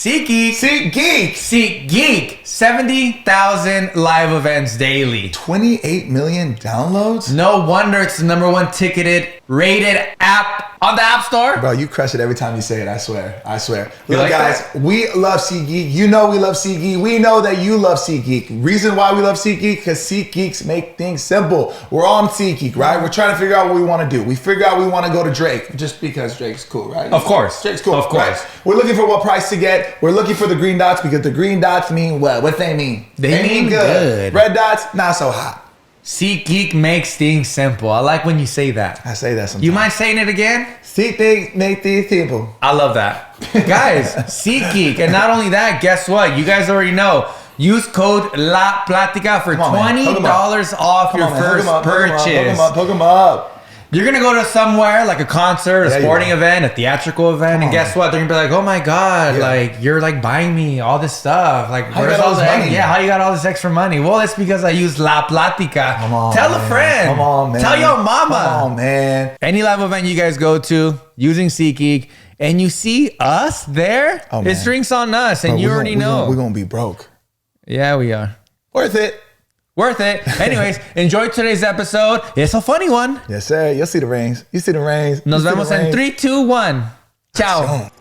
SeatGeek. SeatGeek. SeatGeek. 70,000 live events daily. 28 million downloads? No wonder it's the #1 ticketed, rated app on the App Store. Bro, you crush it every time you say it. I swear. You Look, like guys, we love SeatGeek. You know we love SeatGeek. We know that you love SeatGeek. Reason why we love SeatGeek, because SeatGeeks make things simple. We're on SeatGeek, right? We're trying to figure out what we want to do. We figure out we want to go to Drake, just because Drake's cool, right? Of course. Drake's cool. Of course. Right? We're looking for what price to get. We're looking for the green dots because the green dots mean what? What they mean? They mean good. Red dots, not so hot. SeatGeek makes things simple. I like when you say that. I say that sometimes. You mind saying it again? SeatGeek make things simple. I love that. Guys, SeatGeek. And not only that, guess what? You guys already know. Use code PLatica for $20 off your first purchase. Hook 'em up. You're going to go to somewhere like a concert, a sporting event, a theatrical event. And guess what? They're going to be like, oh my God, like you're like buying me all this stuff. Like, where's all the money? Yeah, how you got all this extra money? Well, it's because I use La Platica. Come on, Tell a man. friend. Come on, man. Tell your mama. Come on, man. Any live event you guys go to using SeatGeek and you see us there, it's drinks on us. And Bro, you already know. We're going to be broke. Yeah, we are. Worth it. Worth it. Anyways, enjoy today's episode. It's a funny one. Yes, sir. You'll see the rings. You see the rings. Nos vemos en 3, 2, 1. Ciao.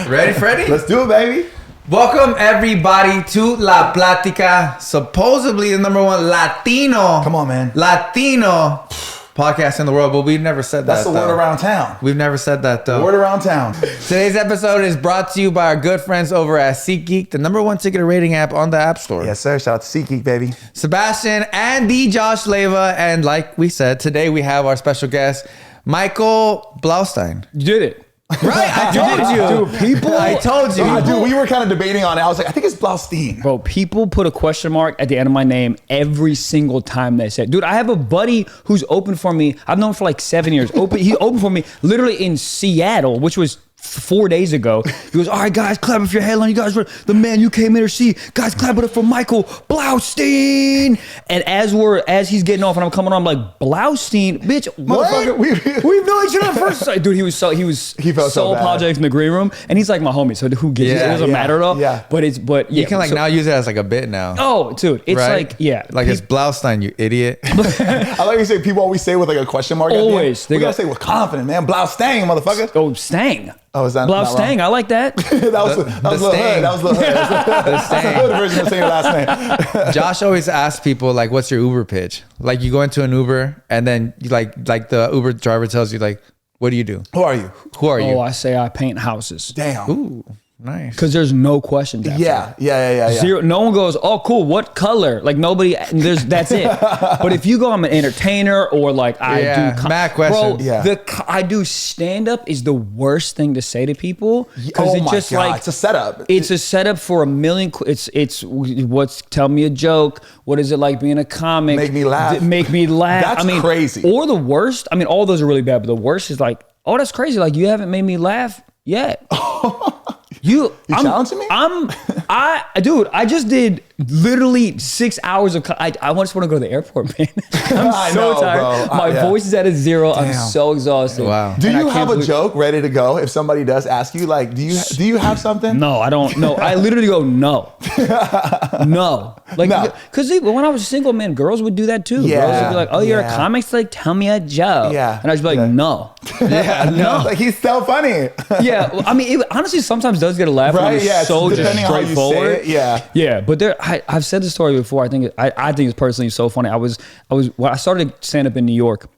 Ready, Freddy? Let's do it, baby. Welcome everybody to La Platica, supposedly the #1 Latino. Come on, man. Latino podcast in the world, but we've never said That's that. the word around town. We've never said that though. Word around town. Today's episode is brought to you by our good friends over at SeatGeek, the #1 ticket rating app on the App Store. Yes, sir. Shout out to SeatGeek, baby. Sebastian and the Josh Leva, and like we said, today we have our special guest, Michael Blaustein. You did it. Right, I told you. Dude, people. I told you. Dude, we were kind of debating on it. I was like, I think it's Blaustein. Bro, people put a question mark at the end of my name every single time they say, dude, I have a buddy who's opened for me. I've known him for like 7 years. He opened for me literally in Seattle, which was 4 days ago. He goes, all right, guys, clap if you're headline. You guys were the man you came here to see. Guys, clap it up for Michael Blaustein. And as he's getting off and I'm coming on, I'm like, Blaustein, bitch, what? Motherfucker, We've known each other first. Dude, he felt so bad. apologetic in the green room, and he's like my homie. So who gives? It doesn't matter at all. Yeah. But You can like now use it as like a bit now. Oh, dude, it's right? like Like it's Blaustein, you idiot. I like you say people always say with like a question mark. Always. At the end. We gotta say with confidence, man. Blaustein, motherfucker. Oh, Stang. Oh, is that Blaustein? I like that. that was Lil Hood. That was Lil Hood. That's the hood version of saying your last name. Josh always asks people like, "What's your Uber pitch?" Like you go into an Uber and then you like the Uber driver tells you like, "What do you do? Who are you? Who are you?" Oh, I say I paint houses. Damn. Ooh, nice. Because there's no questions after Yeah. Zero. No one goes, oh, cool. What color? Like nobody. That's it. But if you go, I'm an entertainer or like I do. Mad question. Bro, Yeah. I do stand up is the worst thing to say to people because Oh my God. It's a setup. It's a setup for a million. It's tell me a joke. What is it like being a comic? Make me laugh. Make me laugh. That's crazy. Or the worst. I mean, all those are really bad, but the worst is like, oh, that's crazy. Like you haven't made me laugh yet. You challenging me? Dude, I just did literally 6 hours of, I just want to go to the airport, man. I'm so tired. Bro. My voice is at a zero. Damn. I'm so exhausted. Wow. Do you have a joke ready to go if somebody does ask you? Like, do you have something? No, I don't. No, I literally go no, no. Like, because when I was single, man, girls would do that too. Yeah. Girls would be like, "Oh, you're a comic? Like, tell me a joke." Yeah. And I'd be like, "No." Yeah, no. Like he's so funny. Yeah, well, I mean, it honestly sometimes does get a laugh. Right? When it's Yeah. so just Depending on how you straightforward. say it. Yeah. Yeah, but I've said this story before. I think it's personally so funny. I started stand up in New York.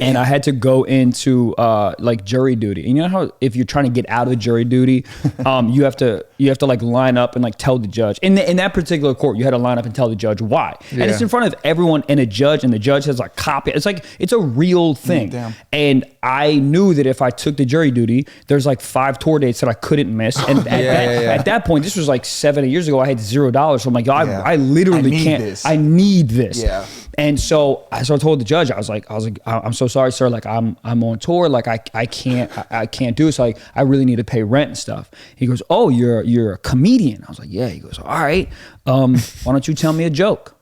And I had to go into like jury duty. And you know how if you're trying to get out of jury duty, you have to like line up and like tell the judge. In that particular court, you had to line up and tell the judge why. Yeah. And it's in front of everyone and a judge, and the judge has like copy. It's like it's a real thing. Damn. And I knew that if I took the jury duty, there's like 5 tour dates that I couldn't miss. And at that point, this was like 7 years ago. I had $0, so I'm like, I literally can't. I need this. Yeah. And so I told the judge, I was like, I'm so sorry, sir. Like I'm on tour. Like I can't do it. So like I really need to pay rent and stuff. He goes, oh, you're a comedian. I was like, yeah. He goes, all right. Why don't you tell me a joke?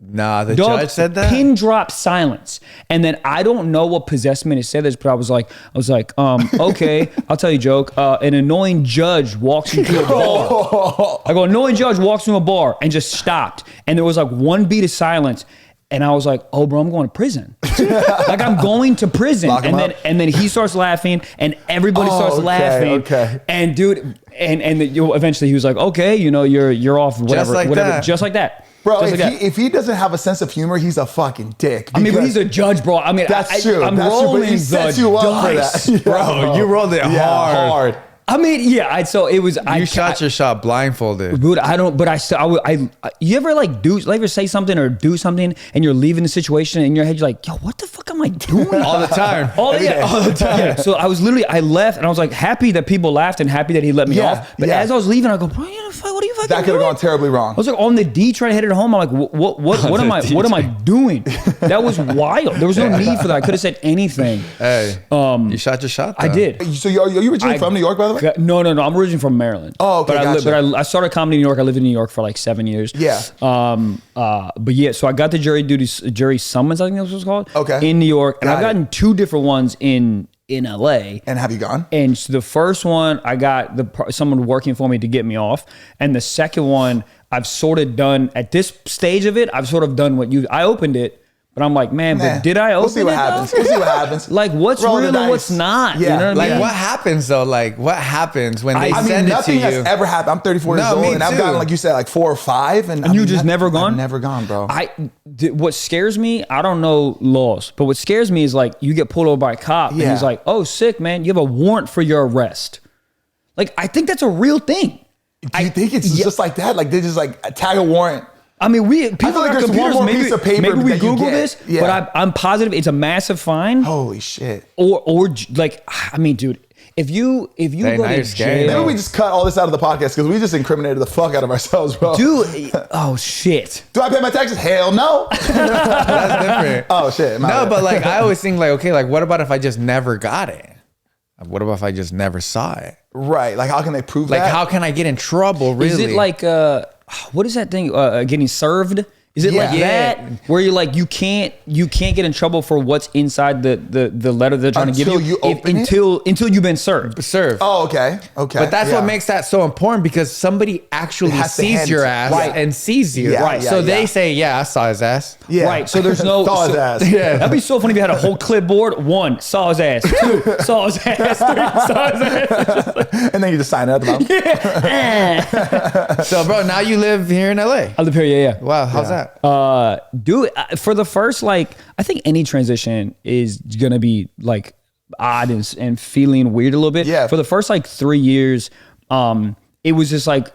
Nah, the judge said that? Pin drop silence. And then I don't know what possessed me to say this, but I was like, okay, I'll tell you a joke. An annoying judge walks into a bar. I go, annoying judge walks into a bar and just stopped. And there was like one beat of silence. And I was like, oh, bro, I'm going to prison. Like, I'm going to prison. And then he starts laughing and everybody starts laughing. Okay. And dude, and eventually he was like, okay, you're off, whatever. Just like that. Bro, if he doesn't have a sense of humor, he's a fucking dick. I mean, but he's a judge, bro. I mean, that's true. I'm that's rolling true, but he sets you up for that. Bro, you rolled it hard. I mean, yeah. So it was. You shot your shot blindfolded, dude. I don't. But you ever ever say something or do something, and you're leaving the situation in your head. You're like, yo, what the fuck am I doing? All the time. All the time. Yeah. So I left, and I was like happy that people laughed and happy that he let me off. But as I was leaving, I go, bro, what are you fucking that could have gone terribly wrong. I was like on the D trying to head it home. I'm like, what am I doing? That was wild. There was no need for that. I could have said anything. Hey, you shot your shot, though. I did. So are you originally from New York, by the way? No. I'm originally from Maryland. Oh, okay, but I started comedy in New York. I lived in New York for like 7 years. Yeah. But yeah, so I got the jury summons, I think that's what it's called. Okay. In New York, and I've gotten 2 different ones in LA. And have you gone? And so the first one, I got someone working for me to get me off, and the second one, I've sort of done at this stage of it. I've sort of done I opened it. But I'm like, man, but did I open it? We'll see what happens. We'll see what happens. Like, what's real and what's not? Yeah. You know what I mean? What happens, though? Like, what happens when they send it to you? Nothing has ever happened. I'm 34 years old, and I've gotten, like you said, like 4 or 5. And you just never gone? I've never gone, bro. What scares me, I don't know laws, but what scares me is like, you get pulled over by a cop, and he's like, oh, sick, man, you have a warrant for your arrest. Like, I think that's a real thing. Do you think it's just like that? Like, they just like tag a warrant? I mean, people like got there's computers. one more piece of paper maybe we that you Google get. this, Yeah. but I'm positive it's a massive fine. Holy shit! Or like, I mean, dude, if you go to jail, maybe we just cut all this out of the podcast because we just incriminated the fuck out of ourselves, bro. Dude, oh shit! Do I pay my taxes? Hell no. That's different. Oh shit! No, but like I always think like, okay, like what about if I just never got it? What about if I just never saw it? Right. Like, how can they prove that? Like, how can I get in trouble? Really? Is it like what is that thing? Getting served? Is it like that where you're like you can't get in trouble for what's inside the letter they're trying to give you until you've been served? Oh, okay. But that's what makes that so important because somebody actually sees your ass and sees you. Right. So they say, yeah, I saw his ass. Yeah. Right. So there's no saw his ass. Yeah. That'd be so funny if you had a whole clipboard. 1, saw his ass. 2, saw his ass. 3, saw his ass. And then you just sign it at the bottom. So, bro, now you live here in LA. I live here. Yeah. Wow. How's that? Dude, for the first, like, I think any transition is gonna be like odd and feeling weird a little bit. Yeah. For the first like 3 years, it was just like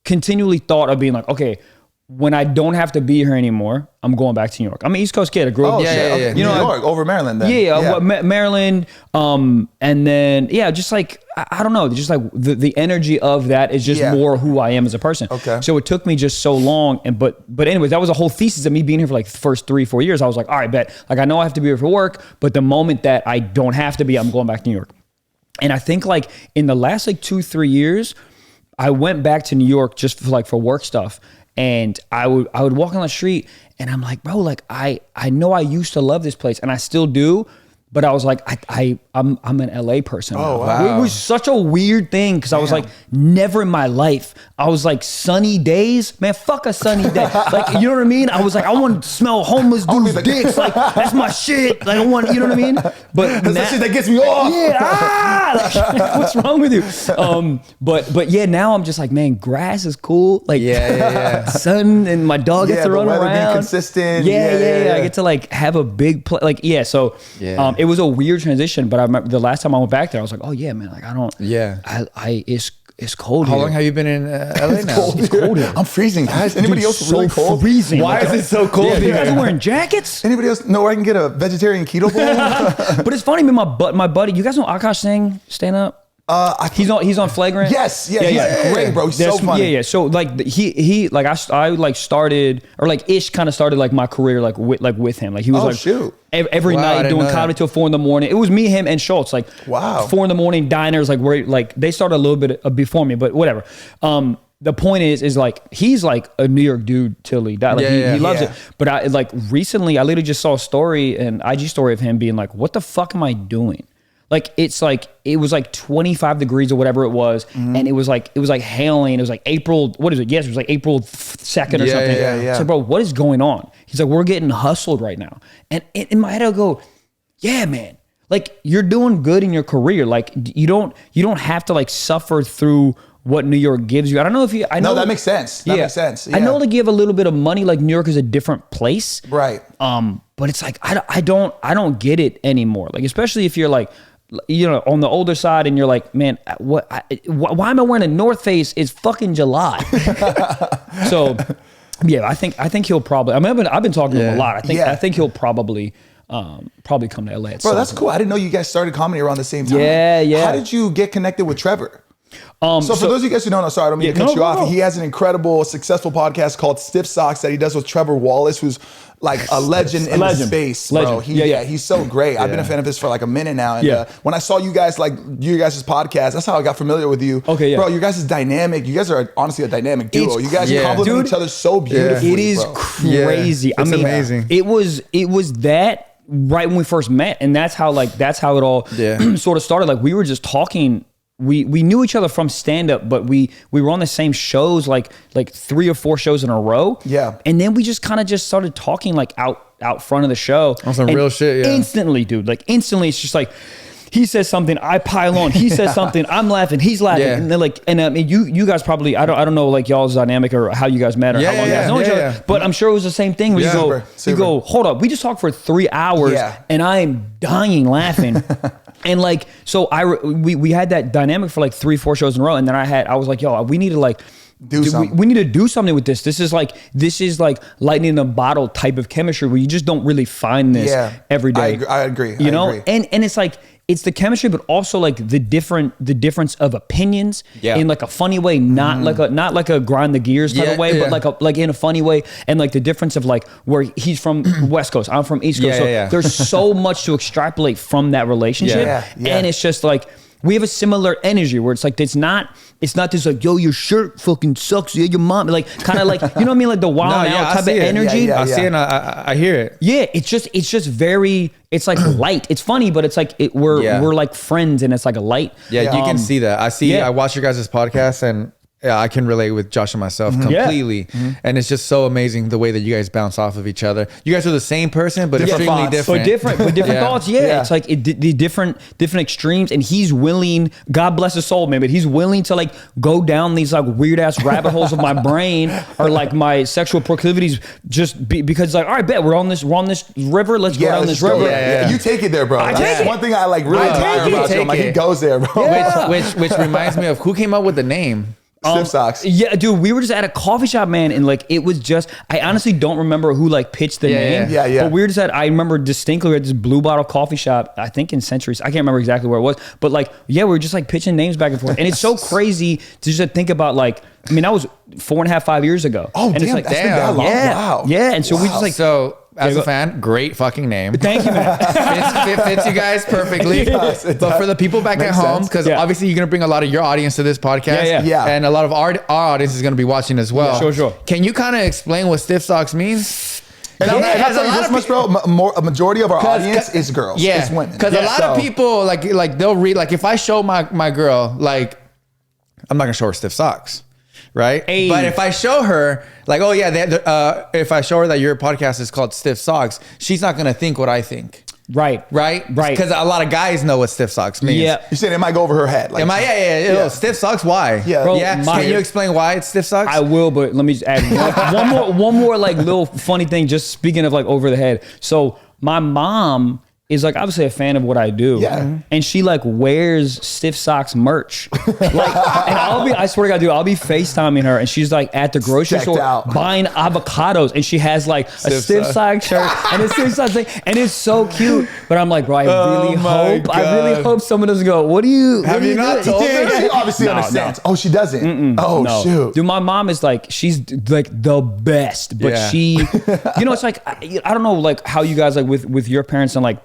continually thought of being like, okay, when I don't have to be here anymore, I'm going back to New York. I'm an East Coast kid. I grew up. You know, New York over Maryland. Then. Yeah. Maryland. And then just like I don't know, just like the energy of that is just more who I am as a person. Okay. So it took me just so long, but anyways, that was a whole thesis of me being here for like the first 3-4 years. I was like, all right, bet. Like I know I have to be here for work, but the moment that I don't have to be, I'm going back to New York. And I think like in the last like 2-3 years, I went back to New York just for work stuff. And I would walk on the street and I'm like, bro, like I know I used to love this place and I still do, but I was like, I'm an LA person. Oh, wow. It was such a weird thing because I was like, never in my life. I was like, sunny days, man, fuck a sunny day. Like, you know what I mean? I was like, I want to smell homeless dudes' dicks. Like, that's my shit. Like, I want, you know what I mean? But that's that shit that gets me off. Yeah, like, what's wrong with you? But yeah, now I'm just like, man, grass is cool. Like, sun and my dog gets to run around. Being consistent. Yeah. I get to like have a big so it was a weird transition, but I remember the last time I went back there, I was like, oh yeah, man, like I don't. Yeah. It's cold here. How long have you been in LA now? It's cold here. I'm freezing, guys. Anybody else really cold? Freezing. Why is it so cold here? You guys are wearing jackets? Anybody else know where I can get a vegetarian keto bowl? But it's funny, man, my buddy, you guys know Akash Singh, stand up? He's on Flagrant. Yes, he's great, bro. He's so funny. Yeah. So like he like I like started or like ish kind of started like my career like with him. Like he was every night doing comedy till 4 a.m. It was me, him, and Schultz. Like 4 a.m. diners like where like they started a little bit before me, but whatever. the point is like he's like a New York dude till he died. Like he loves it. But I like recently I literally just saw a story, an IG story of him being like, "What the fuck am I doing?" Like it was like 25 degrees or whatever it was, and it was like hailing. It was like April. What is it? Yes, it was like April 2nd or something. Yeah. So, bro, what is going on? He's like, we're getting hustled right now. And in my head, I go, yeah, man. Like you're doing good in your career. Like you don't have to like suffer through what New York gives you. I don't know if you. I know no, that makes sense. That makes sense. Yeah. I know they give a little bit of money. Like New York is a different place, right? But it's like I don't get it anymore. Like especially if you're like, you know, on the older side and you're like, man, why am I wearing a North Face? It's fucking July. So yeah, I think he'll probably, I mean, I've been talking to him a lot. I think he'll probably come to LA. Bro, that's cool. I didn't know you guys started comedy around the same time. Yeah. How did you get connected with Trevor? So for those of you guys who don't know, sorry, I don't mean to cut you off. He has an incredible, successful podcast called Stiff Socks that he does with Trevor Wallace, who's like a legend in the space, bro. He's so great. I've been a fan of his for like a minute now. And when I saw you guys, like you guys' podcast, that's how I got familiar with you. Okay, yeah. Bro, you guys is dynamic. You guys are honestly a dynamic duo. You guys complement each other so beautifully. It is crazy. It's amazing. It was that right when we first met, and that's how it all sort of started. Like we were just talking. We knew each other from stand up, but we were on the same shows like 3 or 4 shows in a row. Yeah. And then we just started talking like out front of the show. On some real shit, yeah. Instantly, dude. Like instantly it's just like he says something, I pile on. He says something, I'm laughing, he's laughing. Yeah. And then like, and I mean, you guys probably, I don't know like y'all's dynamic or how you guys met or how long you guys know each other, but I'm sure it was the same thing where you go, hold up, we just talked for 3 hours and I'm dying laughing. And like, so we had that dynamic for like 3-4 shows in a row. And then I was like, yo, we need to like, we need to do something with this. This is like lightning in a bottle type of chemistry where you just don't really find this every day. I agree. You know? And it's like, it's the chemistry, but also like the difference of opinions in like a funny way, not like a grind the gears type of way, but like in a funny way. And like the difference of like where he's from West Coast, I'm from East Coast. So there's so much to extrapolate from that relationship. And it's just like, we have a similar energy where it's like, it's not this like, yo, your shirt fucking sucks. Yeah, your mom, like kind of like, you know what I mean? Like the wild out type of energy. I see it. I hear it. Yeah. It's just very, it's like light. It's funny, but it's like, we're like friends and it's like a light. Yeah. You can see that. I watch your guys' podcast and I can relate with Josh and myself completely. And it's just so amazing the way that you guys bounce off of each other. You guys are the same person, but extremely different. But different thoughts. Yeah. It's like the different extremes. And he's willing, God bless his soul, man, but he's willing to like go down these like weird ass rabbit holes of my brain or like my sexual proclivities because like, all right, bet we're on this river. Let's go down this river. Yeah. You take it there, bro. That's one thing I like really admire about you. I'm like, he goes there, bro. Which reminds me of who came up with the name? Stiff Socks. Yeah, dude, we were just at a coffee shop, man, and like it was just, I honestly don't remember who like pitched the name. Yeah. But we were just I remember distinctly we were at this Blue Bottle coffee shop, I think in Centuries. I can't remember exactly where it was, but like, we were just like pitching names back and forth. And it's so crazy to just think about like, I mean, that was 4.5, 5 years ago. Oh, and damn, it's like, that's been that long? Wow. Yeah, and so we just like. So, as a fan, great fucking name. Thank you, man. fits you guys perfectly. It does. But for the people back at home, because obviously you're going to bring a lot of your audience to this podcast. Yeah. And a lot of our audience is going to be watching as well. Yeah, sure. Can you kind of explain what Stiff Socks means? And I'll tell you this much, bro. A majority of our audience is girls. Yeah. It's women. Because a lot of people, like they'll read, like if I show my girl, like, I'm not going to show her Stiff Socks. Right. Hey. But if I show her like, oh yeah, if I show her that your podcast is called Stiff Socks, she's not going to think what I think. Right. Because a lot of guys know what Stiff Socks means. Yeah. You're saying it might go over her head. Like, Yeah. Stiff Socks, why? Yeah. Bro, Can you explain why it's Stiff Socks? I will, but let me just add one more like little funny thing, just speaking of like over the head. So my mom is like obviously a fan of what I do. Yeah. And she like wears Stiff Socks merch. Like, and I swear to God, dude, I'll be FaceTiming her and she's like at the grocery store buying avocados and she has like a Stiff Sock shirt and a Stiff Sock thing. And it's so cute. But I'm like, bro, I really hope someone doesn't go, what do you Have you not told her? She obviously understands. Oh, she doesn't? Shoot. Dude, my mom is like, she's like the best, but she, you know, it's like, I don't know like how you guys like with your parents and like,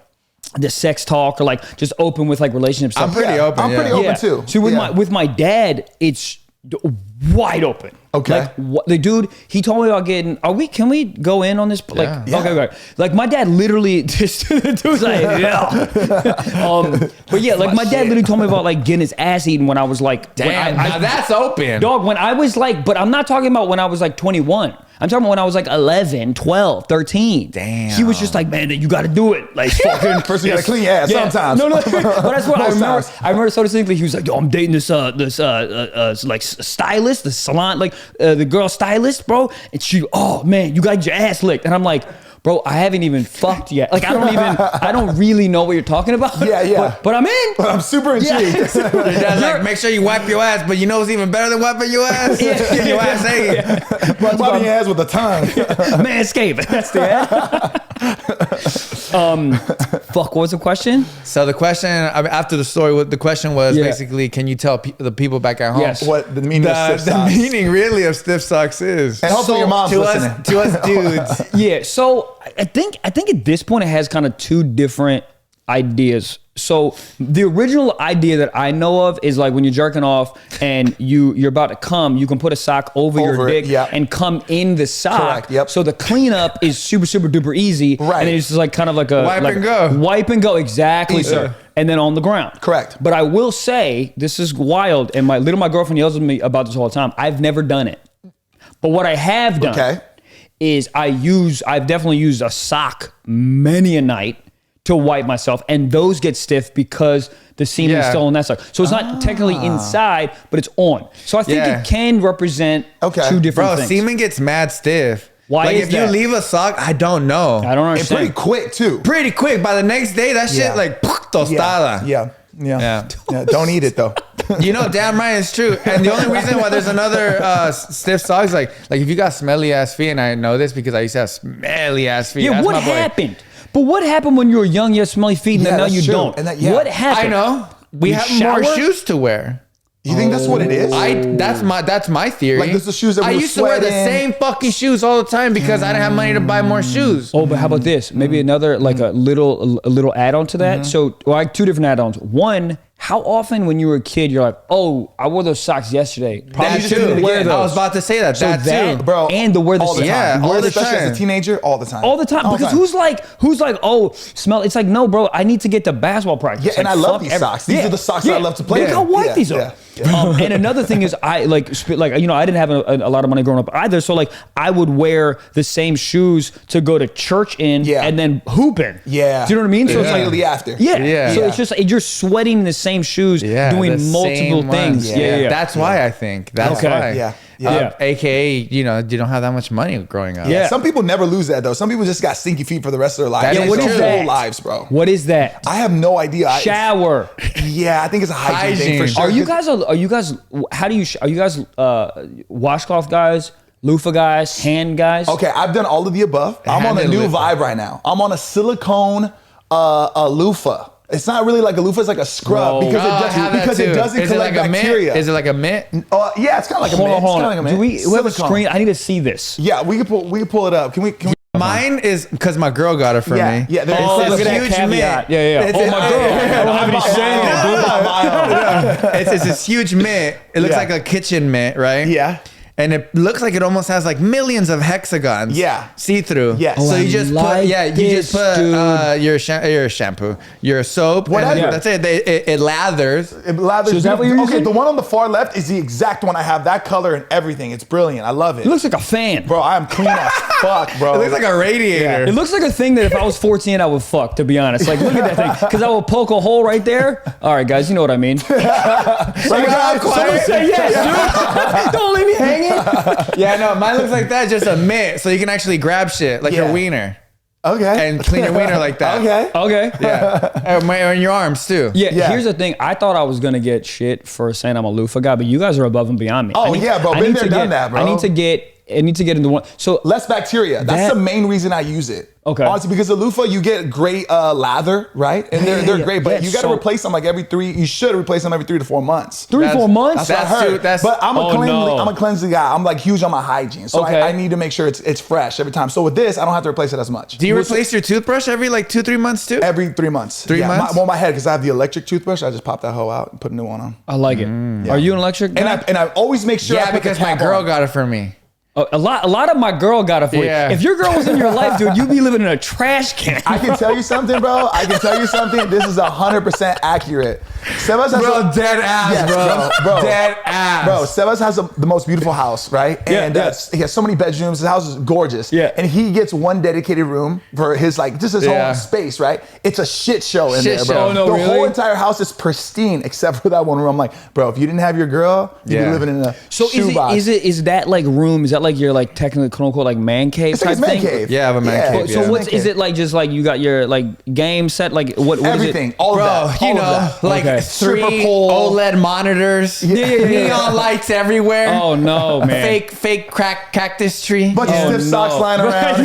the sex talk or like just open with like relationship stuff. I'm pretty open. I'm pretty open too. So with my dad, it's wide open. Okay. Like what, the dude, he told me about getting. Can we go in on this? Like, okay. Like my dad literally just the dude's like, but yeah, like my dad literally told me about like getting his ass eaten when I was like, damn, now that's open. Dog, when I was like, but I'm not talking about when I was like 21. I'm talking about when I was like 11, 12, 13. Damn. He was just like, man, you got to do it. Like fucking. First you got to clean your ass sometimes. No. But that's what I remember. Times. I remember so distinctly. He was like, yo, I'm dating this like stylist, the salon, like the girl stylist, bro. And she, oh man, you got your ass licked. And I'm like, bro, I haven't even fucked yet. Like I don't really know what you're talking about. Yeah. But I'm in. But I'm super intrigued. Your dad's like, make sure you wipe your ass, but you know what's even better than wiping your ass? Get your ass ate. Wiping your ass with a tongue. Manscaped. That's the ad. Fuck, what was the question? So the question, I mean, after the story, what the question was basically, can you tell the people back at home what the meaning of stiff socks? The meaning really of stiff socks is? And hopefully your mom's listening. To us dudes. Yeah, so I think at this point it has kind of two different ideas. So the original idea that I know of is like when you're jerking off and you're about to come, you can put a sock over your dick and come in the sock. Correct, yep. So the cleanup is super, super duper easy. Right. And it's just like kind of like a wipe and go. Wipe and go, exactly, sir. And then on the ground. Correct. But I will say, this is wild, and my girlfriend yells at me about this all the time. I've never done it. But what I have done is I've definitely used a sock many a night to wipe myself, and those get stiff because the semen is still on that side. So it's not technically inside, but it's on. So I think it can represent two different things. Semen gets mad stiff. Why like is if you leave a sock, I don't know. I don't understand. And pretty quick too. Pretty quick. By the next day, that shit like tostada. Yeah. Don't eat it though. You know, damn right, it's true. And the only reason why there's another stiff socks, like if you got smelly ass feet, and I know this because I used to have smelly ass feet. Yeah, what happened? But what happened when you were young, you had smelly feet, and then now you don't? And what happened? I know. We have more shoes to wear. You think that's what it is? That's my theory. Like this is the shoes that I used to wear the same fucking shoes all the time because I didn't have money to buy more shoes. Oh, but how about this? Maybe another like a little add-on to that. So like two different add-ons. One, how often when you were a kid you're like, oh, I wore those socks yesterday. Probably shouldn't wear those. I was about to say that. So that too, bro. And to wear the all the time. all the especially time. as a teenager, all the time. All the time. Because who's like, oh, smell? It's like, no, bro. I need to get to basketball practice. Yeah, like, and I love these socks. These are the socks that I love to play. Look how white these are. And another thing is, I I didn't have a lot of money growing up either. So like, I would wear the same shoes to go to church in, and then hoop in. Yeah. Do you know what I mean? So it's immediately after. Yeah. So it's just you're sweating in the same shoes, doing multiple things. Yeah. That's why I think. That's why. Yeah. AKA, you don't have that much money growing up. Yeah. Some people never lose that though. Some people just got stinky feet for the rest of their life. What is their whole lives, bro. What is that? I have no idea. Shower. Yeah, I think it's a hygiene thing for sure. Are you guys washcloth guys, loofah guys, hand guys? Okay, I've done all of the above. I'm on a new vibe right now. I'm on a silicone loofah. It's not really like a loofah, it's like a scrub because it doesn't collect bacteria. Is it like a mitt? Yeah, it's kind of like a mitt. Hold on. Do we have a screen? I need to see this. Yeah, we can pull it up. Can we Mine is because my girl got it for me. Yeah, look at that huge caveat. mitt. Yeah. Oh, my girl. I don't have any shame. It's this huge mitt. It looks like a kitchen mitt, right? Yeah. And it looks like it almost has like millions of hexagons. Yeah. See through. Yeah. So you just put your shampoo, your soap. Whatever. That's it. It lathers. It lathers. So is that what you're using? Okay, the one on the far left is the exact one I have. That color and everything. It's brilliant. I love it. It looks like a fan. Bro, I am clean as fuck, bro. It looks like a radiator. It looks like a thing that if I was 14, I would fuck, to be honest. Like, look at that thing. Because I will poke a hole right there. All right, guys, you know what I mean. Someone say yes, dude. Don't leave me hanging. Yeah, no, mine looks like that, just a mitt, so you can actually grab shit like your wiener. Okay. And clean your wiener like that. Okay. Yeah. And your arms too. Yeah, here's the thing. I thought I was going to get shit for saying I'm a loofah guy, but you guys are above and beyond me. Oh, yeah, bro. Been there, done that, bro. I need to get it needs to get into one. So less bacteria. That's the main reason I use it. Okay. Honestly, because the loofah, you get great lather, right? And they're great, but you got to replace them like you should replace them every 3 to 4 months. 3 to 4 months? That's what I heard. But I'm a cleansing guy. I'm like huge on my hygiene. So I need to make sure it's fresh every time. So with this, I don't have to replace it as much. Do you replace your toothbrush every like 2-3 months too? Every 3 months. 3 months? My head, because I have the electric toothbrush, I just pop that hoe out and put a new one on. I like it. Yeah. Are you an electric guy? And I always make sure I put because my girl got it for me. A lot of my girl got it for you. If your girl was in your life, dude, you'd be living in a trash can. I can tell you something, bro. This is 100% accurate. Sebas has dead ass, bro. Dead ass. Bro, Sebas has the most beautiful house, right? And he has so many bedrooms. His house is gorgeous. Yeah. And he gets one dedicated room for his his whole space, right? It's a shit show in there, bro. Oh, no, the whole entire house is pristine except for that one room. I'm like, bro, if you didn't have your girl, you'd be living in a shoebox. Is that like room? Is that like your like technically quote unquote like man cave it's type like thing? Cave. Yeah, I have a man cave. So what's is it like? Just like you got your like game set? Like what everything, is it? all of that, you know, like 3 OLED monitors, neon lights everywhere. Oh no, man! Fake cactus tree. Bunch of stiff socks lying around.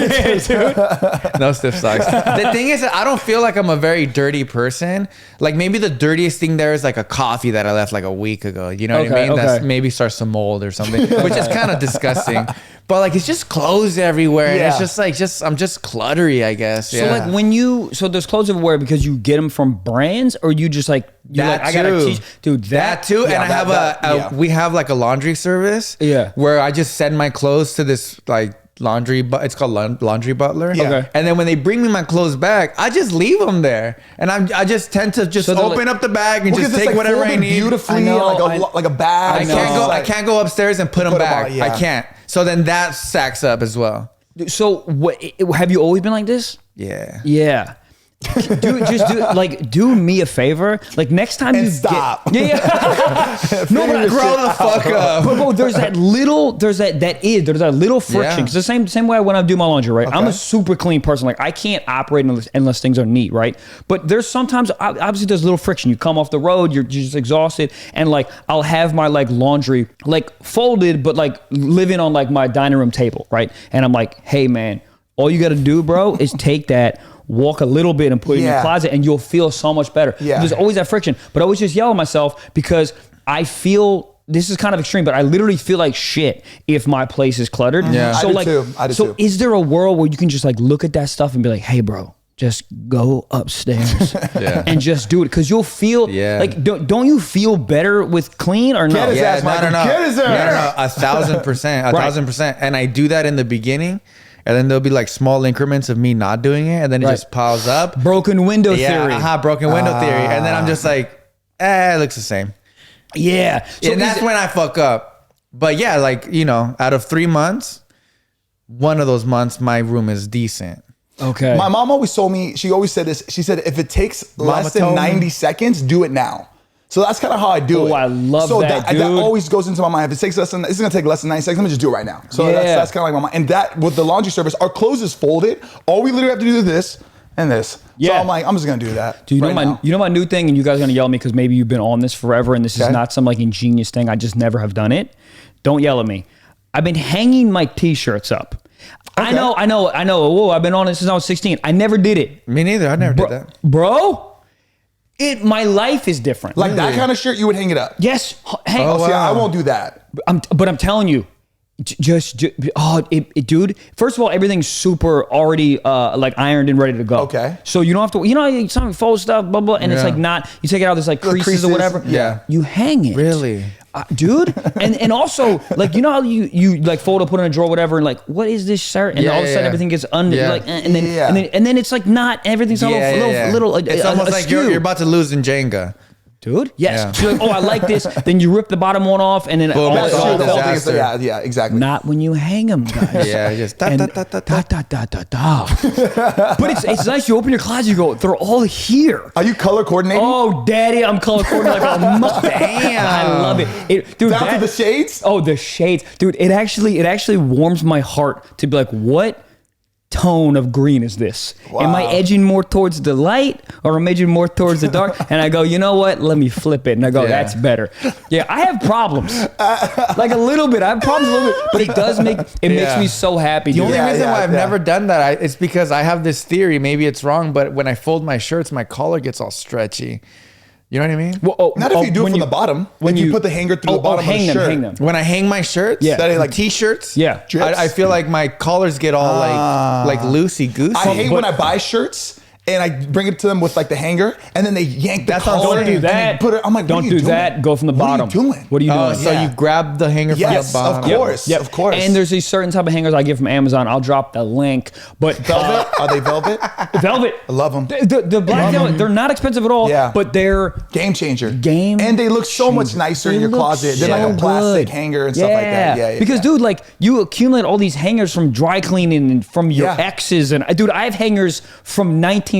No stiff socks. The thing is that I don't feel like I'm a very dirty person. Like maybe the dirtiest thing there is like a coffee that I left like a week ago. You know what I mean? That's maybe starts some mold or something, which is kind of disgusting. But like it's just clothes everywhere. And it's just like I'm just cluttery, I guess. So like so there's clothes everywhere because you get them from brands, or you just like I gotta teach, dude. That too. And I have we have like a laundry service. Yeah. Where I just send my clothes to this like laundry, but it's called Laundry Butler. Yeah. Okay. And then when they bring me my clothes back, I just leave them there, and I just tend to just open up the bag and just take like whatever I need. Beautifully, like a bag. I can't go upstairs and put them back. I can't. So then that stacks up as well. So what? Have you always been like this? Yeah. Yeah. Do me a favor. Like next time you stop. No, but grow the fuck up. But bro, there's that little friction. Because the same way when I do my laundry, right? I'm a super clean person. Like I can't operate unless things are neat, right? But there's sometimes obviously there's a little friction. You come off the road, you're just exhausted, and like I'll have my like laundry like folded, but like living on like my dining room table, right? And I'm like, hey man, all you got to do, bro, is take that. Walk a little bit and put it in your closet, and you'll feel so much better. Yeah. There's always that friction, but I always just yell at myself because I feel this is kind of extreme, but I literally feel like shit if my place is cluttered. Yeah, so I do too. Is there a world where you can just like look at that stuff and be like, hey, bro, just go upstairs and just do it, because you'll feel like don't you feel better with clean or no? Get his ass, Michael. Get his ass. 1,000%, 1,000%, and I do that in the beginning. And then there'll be like small increments of me not doing it, and then it just piles up. Broken window theory. Broken window theory. And then I'm just like, it looks the same. Yeah. So and that's when I fuck up. But yeah, like, you know, out of 3 months, one of those months, my room is decent. Okay. My mom always told me, she always said this, she said, if it takes less than 90 seconds, do it now. So that's kind of how I do it. Oh, I love that, dude. That always goes into my mind. If it takes less than, it's gonna take less than 90 seconds, let me just do it right now. So that's kind of like my mind. And that, with the laundry service, our clothes is folded. All we literally have to do is this and this. Yeah. So I'm like, I'm just gonna do that. Do you know my new thing, and you guys are gonna yell at me because maybe you've been on this forever and this is not some like ingenious thing. I just never have done it. Don't yell at me. I've been hanging my t-shirts up. Okay. I know. Whoa, I've been on it since I was 16. I never did it. Me neither. I never did that. Bro, my life is different. Like that kind of shirt, you would hang it up? Yes. Hang. Oh, wow. See, I won't do that. But I'm telling you, dude. First of all, everything's super already like ironed and ready to go. Okay. So you don't have to, something fold stuff, blah blah, and it's like not. You take it out, there's like creases or whatever. Yeah. You hang it. Really. Dude, and also like how you like fold or put in a drawer, whatever, and like what is this shirt? And all of a sudden everything gets under, like, and then it's like not everything's a little. It's almost like you're about to lose in Jenga. Dude, yes. Yeah. So you're like, I like this. Then you rip the bottom one off, and then boom, all disaster. Yeah, exactly. Not when you hang them, guys. Yeah, just da. But it's nice. You open your closet, you go, they're all here. Are you color coordinating? Oh, daddy, I'm color coordinating like a mother. Damn, I love it. Dude, down to the shades. Oh, the shades, dude. It actually warms my heart to be like, what tone of green is this? Am I edging more towards the light or am I edging more towards the dark? And I go, you know what? Let me flip it. And I go, that's better. Yeah, I have problems. Like a little bit. I have problems a little bit. But it does makes me so happy. The only reason why I've never done that is because I have this theory. Maybe it's wrong, but when I fold my shirts, my collar gets all stretchy. You know what I mean? Well, not if you do it from the bottom. When you put the hanger through the bottom of the shirt. Hang them. When I hang my shirts, like t-shirts, I feel like my collars get all like loosey-goosey. I hate when I buy shirts and I bring it to them with like the hanger, and then they yank the collar. Don't do that. Put it. I'm like, don't do that. Go from the bottom. What are you doing? What are you doing? So you grab the hanger from the bottom. Of course. Yep. Of course. And there's these certain type of hangers I get from Amazon. I'll drop the link. But velvet? Are they velvet? Velvet. I love them. The black velvet. They're not expensive at all. Yeah. But they're game changer. And they look so much nicer in your closet than like a plastic hanger and stuff like that. Yeah. Because dude, like you accumulate all these hangers from dry cleaning and from your exes, and dude, I have hangers from 1963.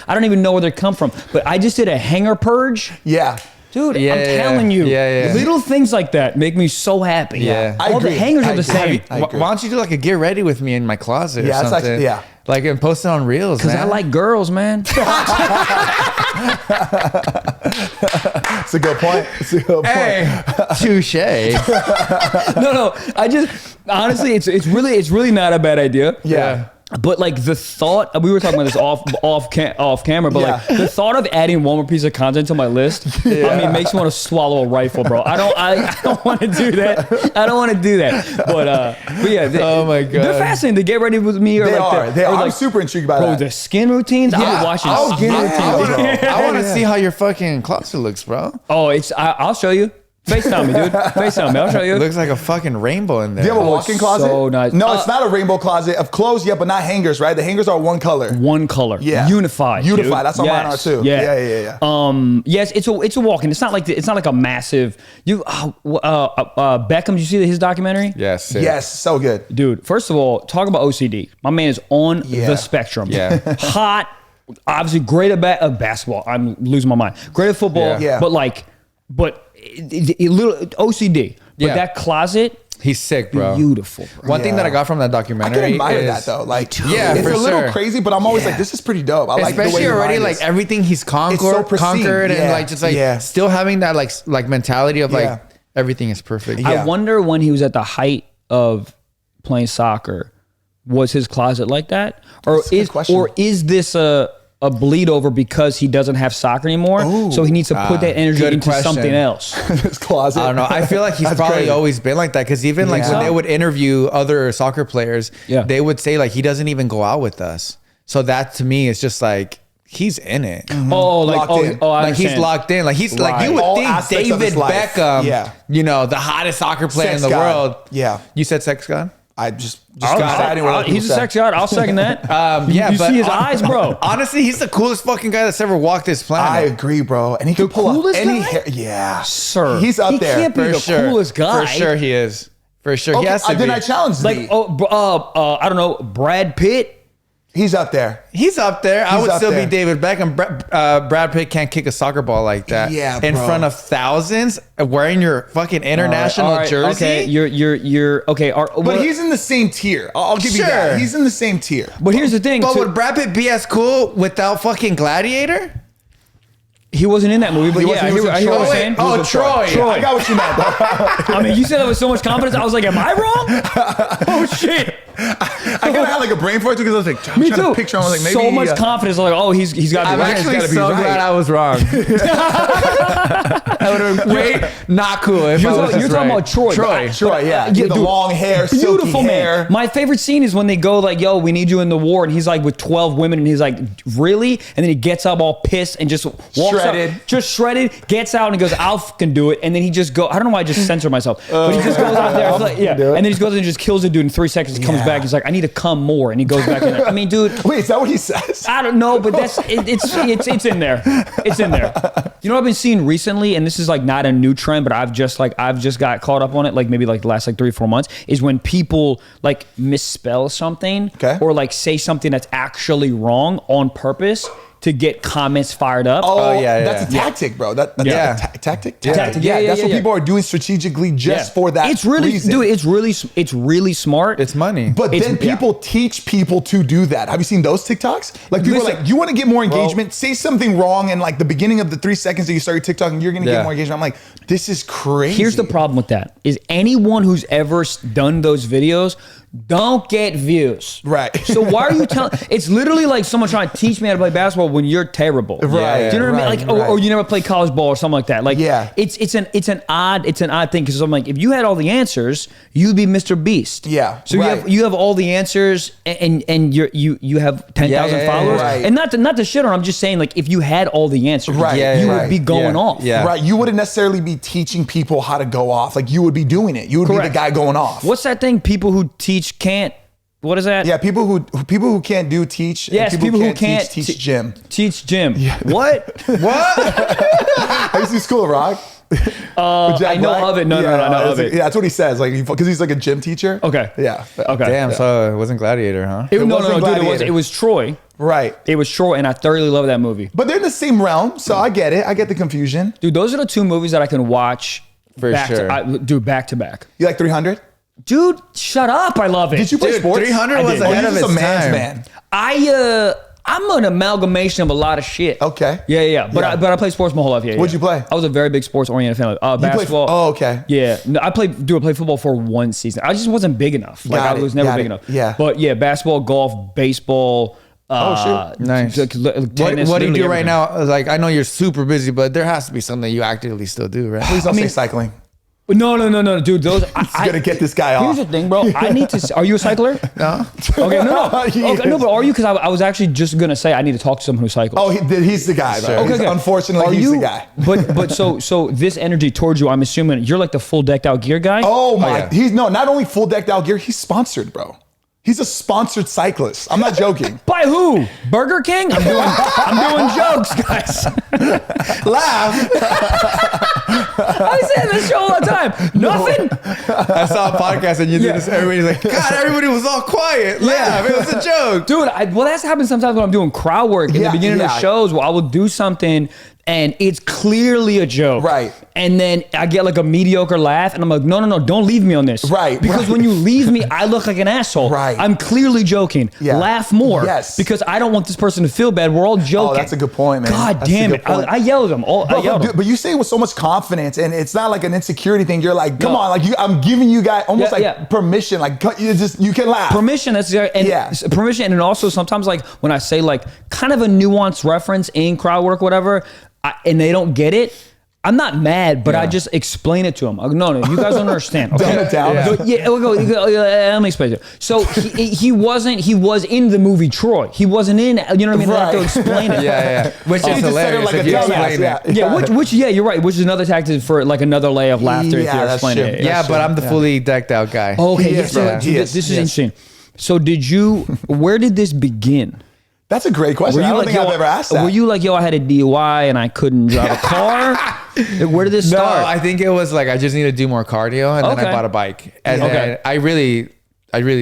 I don't even know where they come from, but I just did a hanger purge. Yeah. Dude, I'm telling you, little things like that make me so happy. Yeah. All the hangers are the same. Why don't you do like a get ready with me in my closet or something? Like and post it on Reels, because I like girls, man. It's a good point. Hey, touche. No. I just honestly, it's really not a bad idea. Yeah. But like the thought, we were talking about this off camera, but like the thought of adding one more piece of content to my list, I mean, makes me want to swallow a rifle, bro. I don't want to do that. I don't want to do that. But yeah, oh my god, they're fascinating. They get ready with me, or they are. I'm super intrigued by that. The skin routines. Yeah. I'll be watching skin routines. I want to see how your fucking closet looks, bro. Oh, I'll show you. FaceTime me, dude. FaceTime me. I'll show you. It looks like a fucking rainbow in there. Do you have a walk-in closet? So nice. No, it's not a rainbow closet of clothes yet, but not hangers, right? The hangers are one color. One color. Yeah. Unified. Dude. That's how mine are too. Yeah. Yes, it's a walk-in. It's not like a massive. Beckham. Did you see his documentary? Yes. Yes. So good, dude. First of all, talk about OCD. My man is on the spectrum. Yeah. Hot. Obviously, great at basketball. I'm losing my mind. Great at football. Yeah. But little OCD, but that closet, he's sick, bro. Beautiful, bro. One thing that I got from that documentary, I can admire that though. Like, it's a little crazy, but I'm always like, this is pretty dope. I like the way already like everything he's conquered, and like just like still having that like mentality of like everything is perfect. I wonder when he was at the height of playing soccer, was his closet like that, or is this a bleed over because he doesn't have soccer anymore? Ooh, so he needs to put that energy into something else. His closet. I don't know. I feel like he's probably always been like that, because even like when they would interview other soccer players, they would say like he doesn't even go out with us. So that to me is just like he's in it. Mm-hmm. Like he's locked in. Like he's like, you would think David Beckham, you know, the hottest soccer player in the world. Yeah. You said sex god? I just got he's a sex god. I'll second that. You see his eyes, bro. Honestly, he's the coolest fucking guy that's ever walked this planet. I agree, bro. And he can pull off any hair. Yeah, sir. He's up there. He can't be the coolest guy. For sure, he is. For sure, okay, he has to be. Then I challenge like, I don't know, Brad Pitt. He's up there. He's up there. I would still be David Beckham. Brad Pitt can't kick a soccer ball like that. Yeah, in front of thousands, wearing your fucking international jersey. Okay, you're okay. But he's in the same tier. I'll give you that. He's in the same tier. But here's the thing. But would Brad Pitt be as cool without fucking Gladiator? He wasn't in that movie, but I hear what you're saying. Oh, Troy. I got what you meant. I mean, you said that with so much confidence. I was like, am I wrong? Oh, shit. I kind of had like a brain for it too, because I was like, me too. To picture him. I was like, maybe so much confidence. I'm like, oh, he's got to be right. I'm actually so glad I was wrong. That would have been way not cool if you're talking about Troy. Troy, yeah. The long hair, beautiful hair. Man. My favorite scene is when they go like, yo, we need you in the war. And he's like with 12 women, and he's like, really? And then he gets up all pissed and just walks up, just shredded, gets out and he goes, I'll fucking do it. And then he just go, I don't know why I just censored myself, but he just goes out there. Like, and then he goes and just kills the dude in 3 seconds, comes back. He's like, I need to come more. And he goes back in there. I mean, dude. Wait, is that what he says? I don't know, but that's it's in there. It's in there. You know what I've been seeing recently, and this is like not a new trend, but I've just got caught up on it, like maybe like the last like 3-4 months, is when people like misspell something or like say something that's actually wrong on purpose to get comments fired up. Oh, that's a tactic, bro. That's a tactic. Tactic. That's what people are doing strategically just for that. It's really, reason. dude. It's really smart. It's money. But then people teach people to do that. Have you seen those TikToks? Like people are like, you want to get more engagement? Say something wrong in like the beginning of the 3 seconds that you start your TikTok, and you're gonna get more engagement. I'm like, this is crazy. Here's the problem with that: is anyone who's ever done those videos don't get views. Right. So why are you telling? It's literally like someone trying to teach me how to play basketball when you're terrible. Right. Do you know what I mean? Like, or you never played college ball or something like that. Like, it's an odd thing because I'm like, if you had all the answers, you'd be Mr. Beast. Yeah. So you have all the answers and you have 10,000 followers. Right. And not to shit on. I'm just saying, like, if you had all the answers, you would be going off. Yeah. Right. You wouldn't necessarily be teaching people how to go off. Like you would be doing it. You would be the guy going off. What's that thing? People who teach can't. What is that? Yeah, people who can't do teach. Yes, and people who can't teach gym. Teach gym. Yeah. What? I used to do School of Rock. I know of it. No, I know of it. Yeah, that's what he says. Like, because he's like a gym teacher. Okay. Yeah. Okay. Damn. So it wasn't Gladiator, huh? No, dude. It was Troy. Right. It was Troy, and I thoroughly love that movie. But they're in the same realm, so I get it. I get the confusion. Dude, those are the 2 movies that I can watch back to back. You like 300? Dude, shut up! I love it. Did you play sports? 300 was ahead of its time. Man. I'm an amalgamation of a lot of shit. Okay. Yeah. But I played sports my whole life. Yeah. What'd you play? I was a very big sports oriented family. Basketball. Oh, okay. Yeah. No, I played football for 1 season. I just wasn't big enough. Like I was never big enough. Yeah. But yeah, basketball, golf, baseball. Oh shit! Nice. Tennis, what do you do right everything. now? Like I know you're super busy, but there has to be something you actively still do, right? Please don't say cycling. No, dude. Those He's gonna get this guy off. Here's the thing, bro. I need to. Are you a cycler? No. Okay, no. Okay, no, but are you? Because I was actually just gonna say I need to talk to someone who cycles. Oh, he's the guy. Sure. Okay. Unfortunately, he's the guy. But so this energy towards you, I'm assuming you're like the full decked out gear guy. Oh my! Yeah. He's not only full decked out gear. He's sponsored, bro. He's a sponsored cyclist. I'm not joking. By who? Burger King? I'm doing jokes, guys. Laugh. I say this show all the time. Nothing. I saw a podcast and you did this. Everybody's like, God, everybody was all quiet. Laugh. It was a joke. Dude, well, that's happened sometimes when I'm doing crowd work in the beginning of shows where I will do something and it's clearly a joke. Right. And then I get like a mediocre laugh and I'm like, no, don't leave me on this. Right. Because when you leave me, I look like an asshole. Right. I'm clearly joking. Yeah. Laugh more. Yes. Because I don't want this person to feel bad. We're all joking. Oh, that's a good point, man. God That's damn a it. good point. I yelled at them. But you say it with so much confidence and it's not like an insecurity thing. You're like, come on, like I'm giving you guys almost permission. Like you can laugh. Permission, permission, and also sometimes like when I say like kind of a nuanced reference in crowd work, whatever, and they don't get it, I'm not mad, but I just explain it to them. I go, no, you guys don't understand. Okay? Dumb it down. Let me explain it. So he was in the movie Troy. He wasn't in, you know what I mean? I have to explain it. Yeah. Which is hilarious if you explain it. Yeah, you're right. Which is another tactic for like another layer of laughter if you explain it. Yeah, but I'm the fully decked out guy. Okay, this is interesting. So where did this begin? That's a great question. I don't think I've ever asked that. Were you like, yo, I had a DUI and I couldn't drive a car? Where did this start? No, I think it was like I just need to do more cardio, and then I bought a bike. And then I really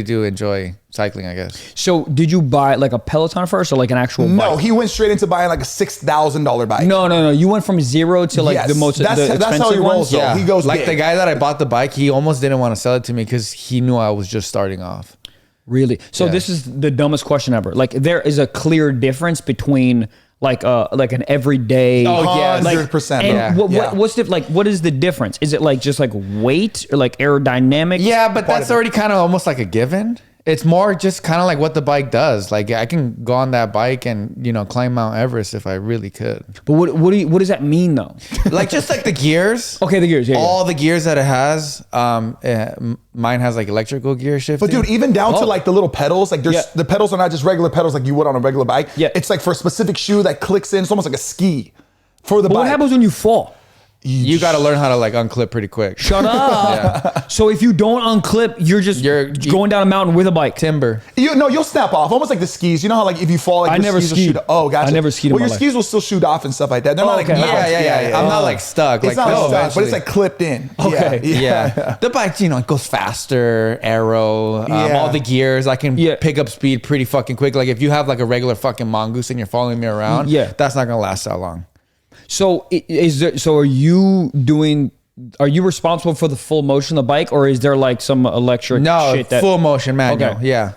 do enjoy cycling, I guess. So did you buy like a Peloton first or like an actual bike? No, he went straight into buying like a $6,000 bike. No. You went from zero to like the most expensive that's how he rolls. Yeah. He goes like big. the guy that I bought the bike, he almost didn't want to sell it to me because he knew I was just starting off. Really? So this is the dumbest question ever. Like there is a clear difference between like an everyday. Oh yeah, 100%. And what's the what is the difference? Is it like just like weight or like aerodynamics? Yeah, but that's already kind of almost like a given. It's more just kind of like what the bike does. Like I can go on that bike and climb Mount Everest if I really could. But what does that mean though? Like just like the gears. Okay, the gears. Yeah. All the gears that it has. Mine has like electrical gear shifting. But dude, even down to like the little pedals, like the pedals are not just regular pedals like you would on a regular bike. Yeah. It's like for a specific shoe that clicks in. It's almost like a ski for the bike. What happens when you fall? you got to learn how to like unclip pretty quick. Shut up. So if you don't unclip, you're going down a mountain with a bike. Timber. You'll snap off. Almost like the skis. You know how like if you fall, like I never skis skied. will shoot. Oh, gotcha. I never skied in Well, my your life. skis will still shoot off and stuff like that. They're not like Yeah. I'm not like stuck. It's like, not like stuck, but eventually. it's like clipped in. Okay. Yeah. The bike, it goes faster, aero, all the gears. I can pick up speed pretty fucking quick. Like if you have like a regular fucking mongoose and you're following me around, that's not gonna last that long. So are you responsible for the full motion of the bike, or is there like some electric shit that full motion manual? Okay. Yeah.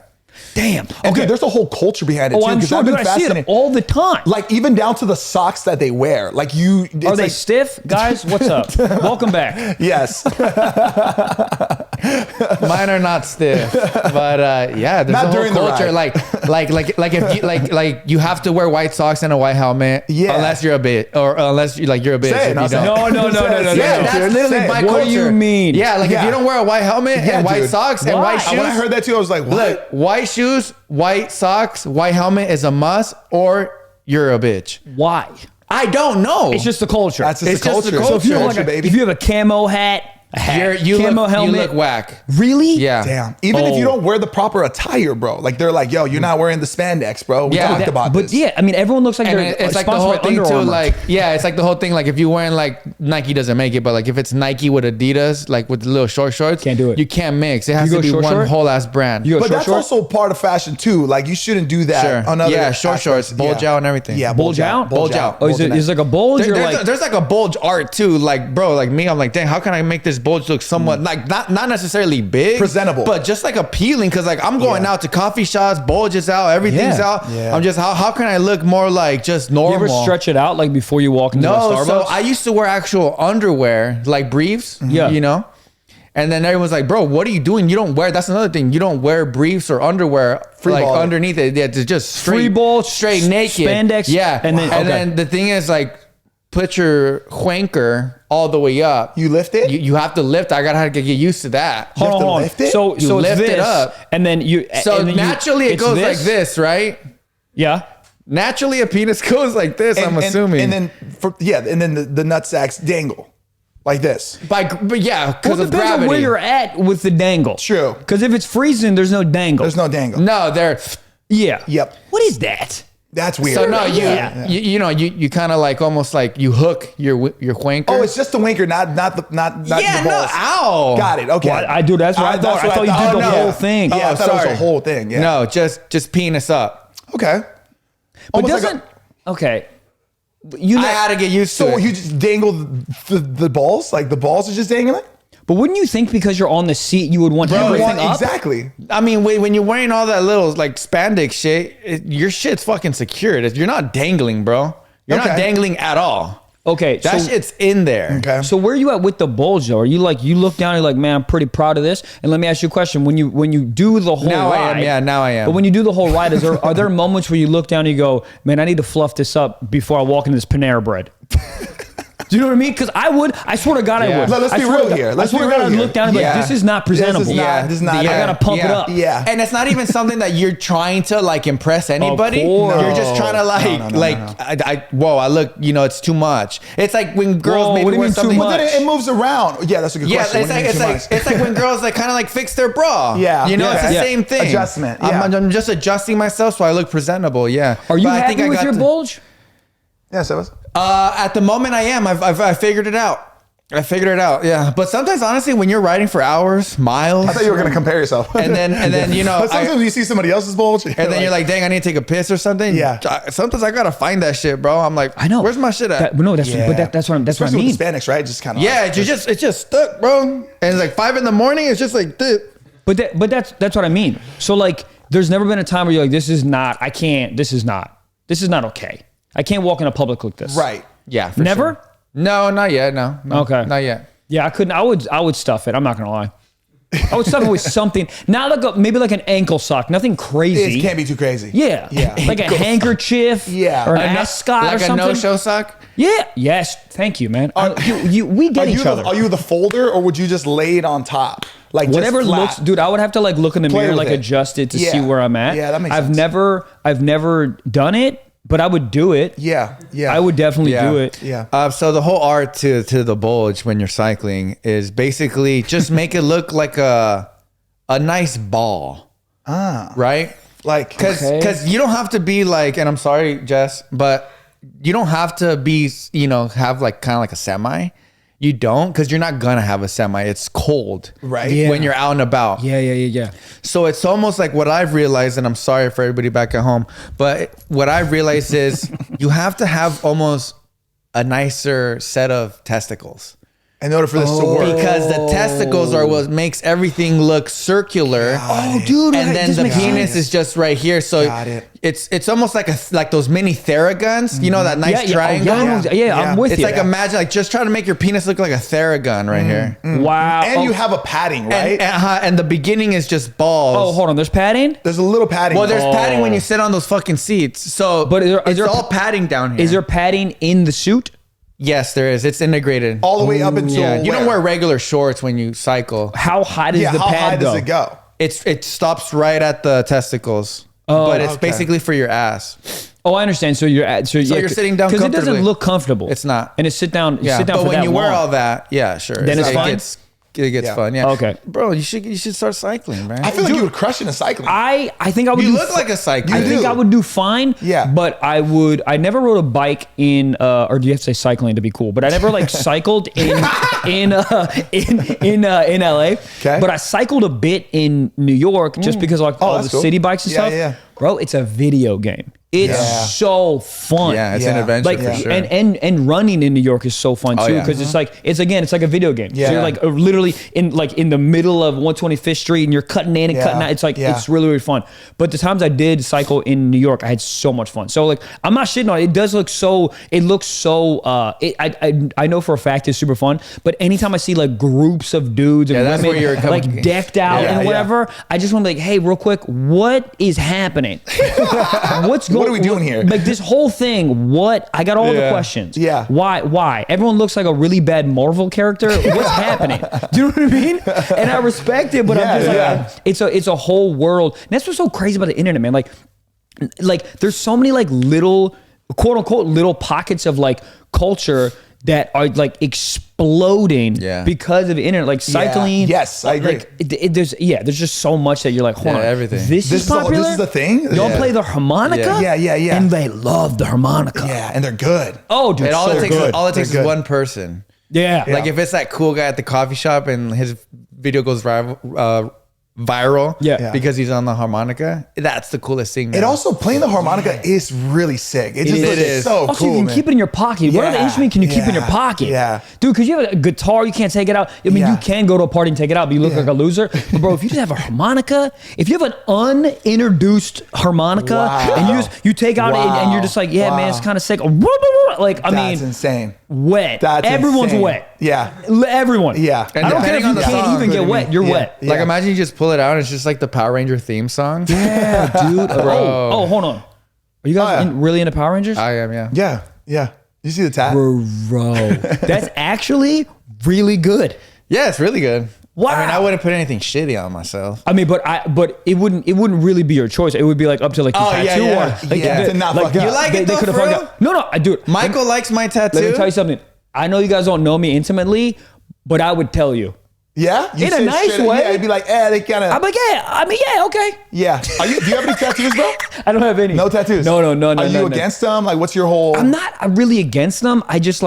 Damn. Okay, there's a whole culture behind it too. I'm sure, dude, I see it all the time. Like even down to the socks that they wear. Like are they stiff, guys? What's up? Welcome back. Yes. Mine are not stiff, but yeah, there's Not a whole during the culture. ride. Like if you have to wear white socks and a white helmet, unless you're a bitch, or unless you're a bitch. Say it, if you don't. No. Yeah, that's literally my culture. What do you mean? Yeah, like if you don't wear a white helmet and white socks and white shoes. When I heard that too, I was like, what? Look, white shoes, white socks, white helmet is a must, or you're a bitch. Why? I don't know. It's just the culture. That's just It's the just the culture. culture. So if you have Culture, baby. if you have a camo hat, You camo helmet, you look whack. Really? Yeah. Damn. Even if you don't wear the proper attire, bro. Like they're like, yo, you're not wearing the spandex, bro. We talked about but this. yeah, I mean, everyone looks like And they're it's like the whole sponsored by thing Under too. Armour. Like, it's like the whole thing. Like, if you're wearing like Nike doesn't make it, but like if it's Nike with Adidas, like with the little short shorts, Can't do it. You can't mix. It has You to go be short one short? whole ass brand. You go But short that's shorts? also part of fashion too. Like you shouldn't do that. Sure. On other Short shorts, aspects. bulge out and everything. Yeah, Bulge out? Bulge out. Oh, is it like a bulge? There- or there's, like, there's like a bulge art too. Like, bro, like me, I'm like, dang, how can I make this bulge look somewhat like not necessarily big, Presentable. but just like appealing? Because like I'm going out to coffee shops, bulges out, everything's Yeah. out. Yeah. I'm just how can I look more like just you normal? ever stretch it out like before you walk into a No, Starbucks? so I used to wear actual underwear, like briefs. Yeah. You know? And then everyone's like, bro, what are you doing? You don't wear, that's another thing. You don't wear briefs or underwear like ball. underneath it. Yeah, it's just straight, Free ball, straight naked. spandex. Yeah. And then- and then the thing is like, put your wanker all the way up. You lift it? You have to lift. I gotta get used to that. You have to Hold on. lift it? So You lift it's it this, up. and then you. So and then naturally it it's goes like this, right? Yeah. Naturally a penis goes like this, I'm assuming. And then the nut sacks dangle like this. but yeah, Well, because it of depends on gravity. where you're at with the dangle. True. Because if it's freezing, there's no dangle. There's no dangle. No, they're Yeah. Yep. What is that? That's weird. so no, Yeah. you kind of like almost like you hook your wanker. Oh, it's just the winker, not the yeah, the no, balls. ow. Got it. Okay. Well, I do. That's what I thought. I thought you did the whole thing. Yeah, I Oh, thought it was sorry. the whole thing. Yeah. No, just penis up. Okay. But Almost like doesn't okay? You I know, had to get used to so it. you just dangle the balls? Like the balls are just dangling? but wouldn't you think because you're on the seat, you would want everything up? Exactly. I mean, when you're wearing all that little like spandex shit, your shit's fucking secured. You're not dangling, bro. You're not Okay. dangling at all. Okay, That shit's in there. Okay. So where are you at with the bulge though? Are you like, you look down, you're like, man, I'm pretty proud of this. And let me ask you a question: when you do the whole Now I ride, am. Yeah, now I am. But when you do the whole ride, are there moments where you look down and you go, man, I need to fluff this up before I walk into this Panera Bread? Do you know what I mean? Because I swear to God, I would. Let's I be swear real to God- here. I Let's swear be to God, real I'd here. look down and be like, Yeah. this is not presentable. This is not I it. gotta pump it up. Yeah. And it's not even something that you're trying to like impress anybody. course. You're just trying to like I look, it's too much. It's like when girls Whoa, maybe what do you wear mean too something. much? But then it moves around. Yeah, that's a good Yeah, question. it's What do like you mean too much? it's like when girls like kind of like fix their bra. Yeah. it's Yeah. the Yeah. same thing. Adjustment, yeah. I'm just adjusting myself so I look presentable. Yeah. Are you But I happy think I with got your to- bulge? Yes, it was. At the moment, I am. I figured it out. I figured it out. Yeah. But sometimes, honestly, when you're riding for hours, miles, I thought you were going to compare yourself. and then But sometimes you see somebody else's bulge. and then you're like, dang, I need to take a piss or something. Yeah. Sometimes I gotta find that shit, bro. I'm like, I know. Where's my shit at? No, that's Yeah. but that's what I Especially mean. with the Hispanics, right? Just kind of. Yeah, it's just stuck, bro. And it's like 5 a.m. It's just like this. But that's what I mean. So like, there's never been a time where you're like, this is not okay. I can't walk in a public like this. Right. Yeah. For Never? sure. No, not yet. No. Okay. Not yet. Yeah, I couldn't. I would stuff it. I'm not gonna lie. I would stuff it with something. Not like maybe like an ankle sock. Nothing crazy. It can't be too crazy. Yeah. Yeah. Like a handkerchief. Yeah. Or an Like ascot or like a something. no-show sock. Yeah. Yes. Thank you, man. We get each other. Are you the folder or would you just lay it on top? Like Whatever just flat? looks, dude. I would have to like look in the Play mirror, with like it. adjust it to Yeah. see where I'm at. Yeah, that makes I've sense. never done it, but I would do it. Yeah. I would definitely do it. Yeah. So the whole art to the bulge when you're cycling is basically just make it look like a nice ball. Right? Like, because you don't have to be like, and I'm sorry, Jess, but you don't have to be, have like kind of like a semi. You don't, because you're not gonna have a semi. It's cold, right? When you're out and about. Yeah. So it's almost like what I've realized, and I'm sorry for everybody back at home, but what I've realized is you have to have almost a nicer set of testicles in order for this to work. Because the testicles are what makes everything look circular. Dude, and then the penis is just right here. So it's almost like those mini Theraguns. You know that nice triangle? I'm with you. It's like imagine like just try to make your penis look like a Theragun right here. Wow. And you have a padding, right? And the beginning is just balls. Oh, hold on. There's padding? There's a little padding. Well, there's padding when you sit on those fucking seats. So but is there all padding down here. Is there padding in the suit? Yes, there is. It's integrated. All the way up until you don't wear regular shorts when you cycle. How high does the pad go? How high does it go? It stops right at the testicles. But it's basically for your ass. Oh, I understand. So you're you're sitting down because it comfortably. doesn't look comfortable. It's not. And it's sit down. Yeah, sit down but for when that you wear long. all that, yeah, sure. Then it's fun? It gets fun. Yeah. Okay, bro, you should start cycling, man. I feel like you would crush in a cycling. I think I would. You look like a cyclist. I think I would do fine. Yeah. But I never rode a bike in or do you have to say cycling to be cool? But I never like cycled in LA. Okay. But I cycled a bit in New York just because like all the city bikes and stuff. Yeah. Bro, it's a video game. It's so fun. Yeah, it's an adventure for sure. And running in New York is so fun too because it's like it's a video game. Yeah. So you're like literally in the middle of 125th Street and you're cutting in and cutting out. It's like it's really, really fun. But the times I did cycle in New York, I had so much fun. So like I'm not shitting on it. It does look so. It looks so. I know for a fact it's super fun. But anytime I see like groups of dudes and women like decked out and whatever, I just want to be like, hey, real quick, what is happening? What are we doing here? Like this whole thing, I got all the questions. Yeah. Why? Everyone looks like a really bad Marvel character. What's happening? Do you know what I mean? And I respect it, but I'm just like, it's a whole world. And that's what's so crazy about the internet, man. Like there's so many like little, quote unquote, little pockets of like culture that are like exploding because of the internet, like cycling. Yes, I agree. Like, there's just so much that you're like, hold on, everything. This is popular. This is the thing. Y'all play the harmonica. Yeah. And they love the harmonica. Yeah, and they're good. Oh, dude, all it takes is one person. Yeah. Like if it's that cool guy at the coffee shop and his video goes viral because he's on the harmonica, that's the coolest thing. It also playing the harmonica is really sick. It is so also, cool. you can keep it in your pocket. What other instrument can you keep in your pocket? Yeah. Dude, because you have a guitar, you can't take it out. I mean, you can go to a party and take it out, but you look like a loser. But bro, if you just have a harmonica, if you have an unintroduced harmonica and you take out and you're just like, man, it's kind of sick. Like, I mean, that's insane. Wet. That's everyone's insane. wet. Yeah. Everyone. Yeah. I don't care if you can't even get wet. You're wet. Like imagine you just pull it out and it's just like the Power Ranger theme song. Yeah, dude. Bro. Oh, hold on. Are you guys really into Power Rangers? I am, yeah. Yeah. You see the tat? Bro. That's actually really good. Yeah, it's really good. Wow. I mean, I wouldn't put anything shitty on myself. I mean, but it wouldn't really be your choice. It would be like up to like the tattoo one. To not fuck up. You like it though, could have for fucked real? up. No, I do it. Michael likes my tattoo. Let me tell you something. I know you guys don't know me intimately, but I would tell you. Yeah? In a nice way. Yeah, you'd be like, they kind of. I'm like, okay. Yeah. Do you have any tattoos, bro? I don't have any. No tattoos? No. Are you against them? Like, what's your whole. I'm not really against them. I just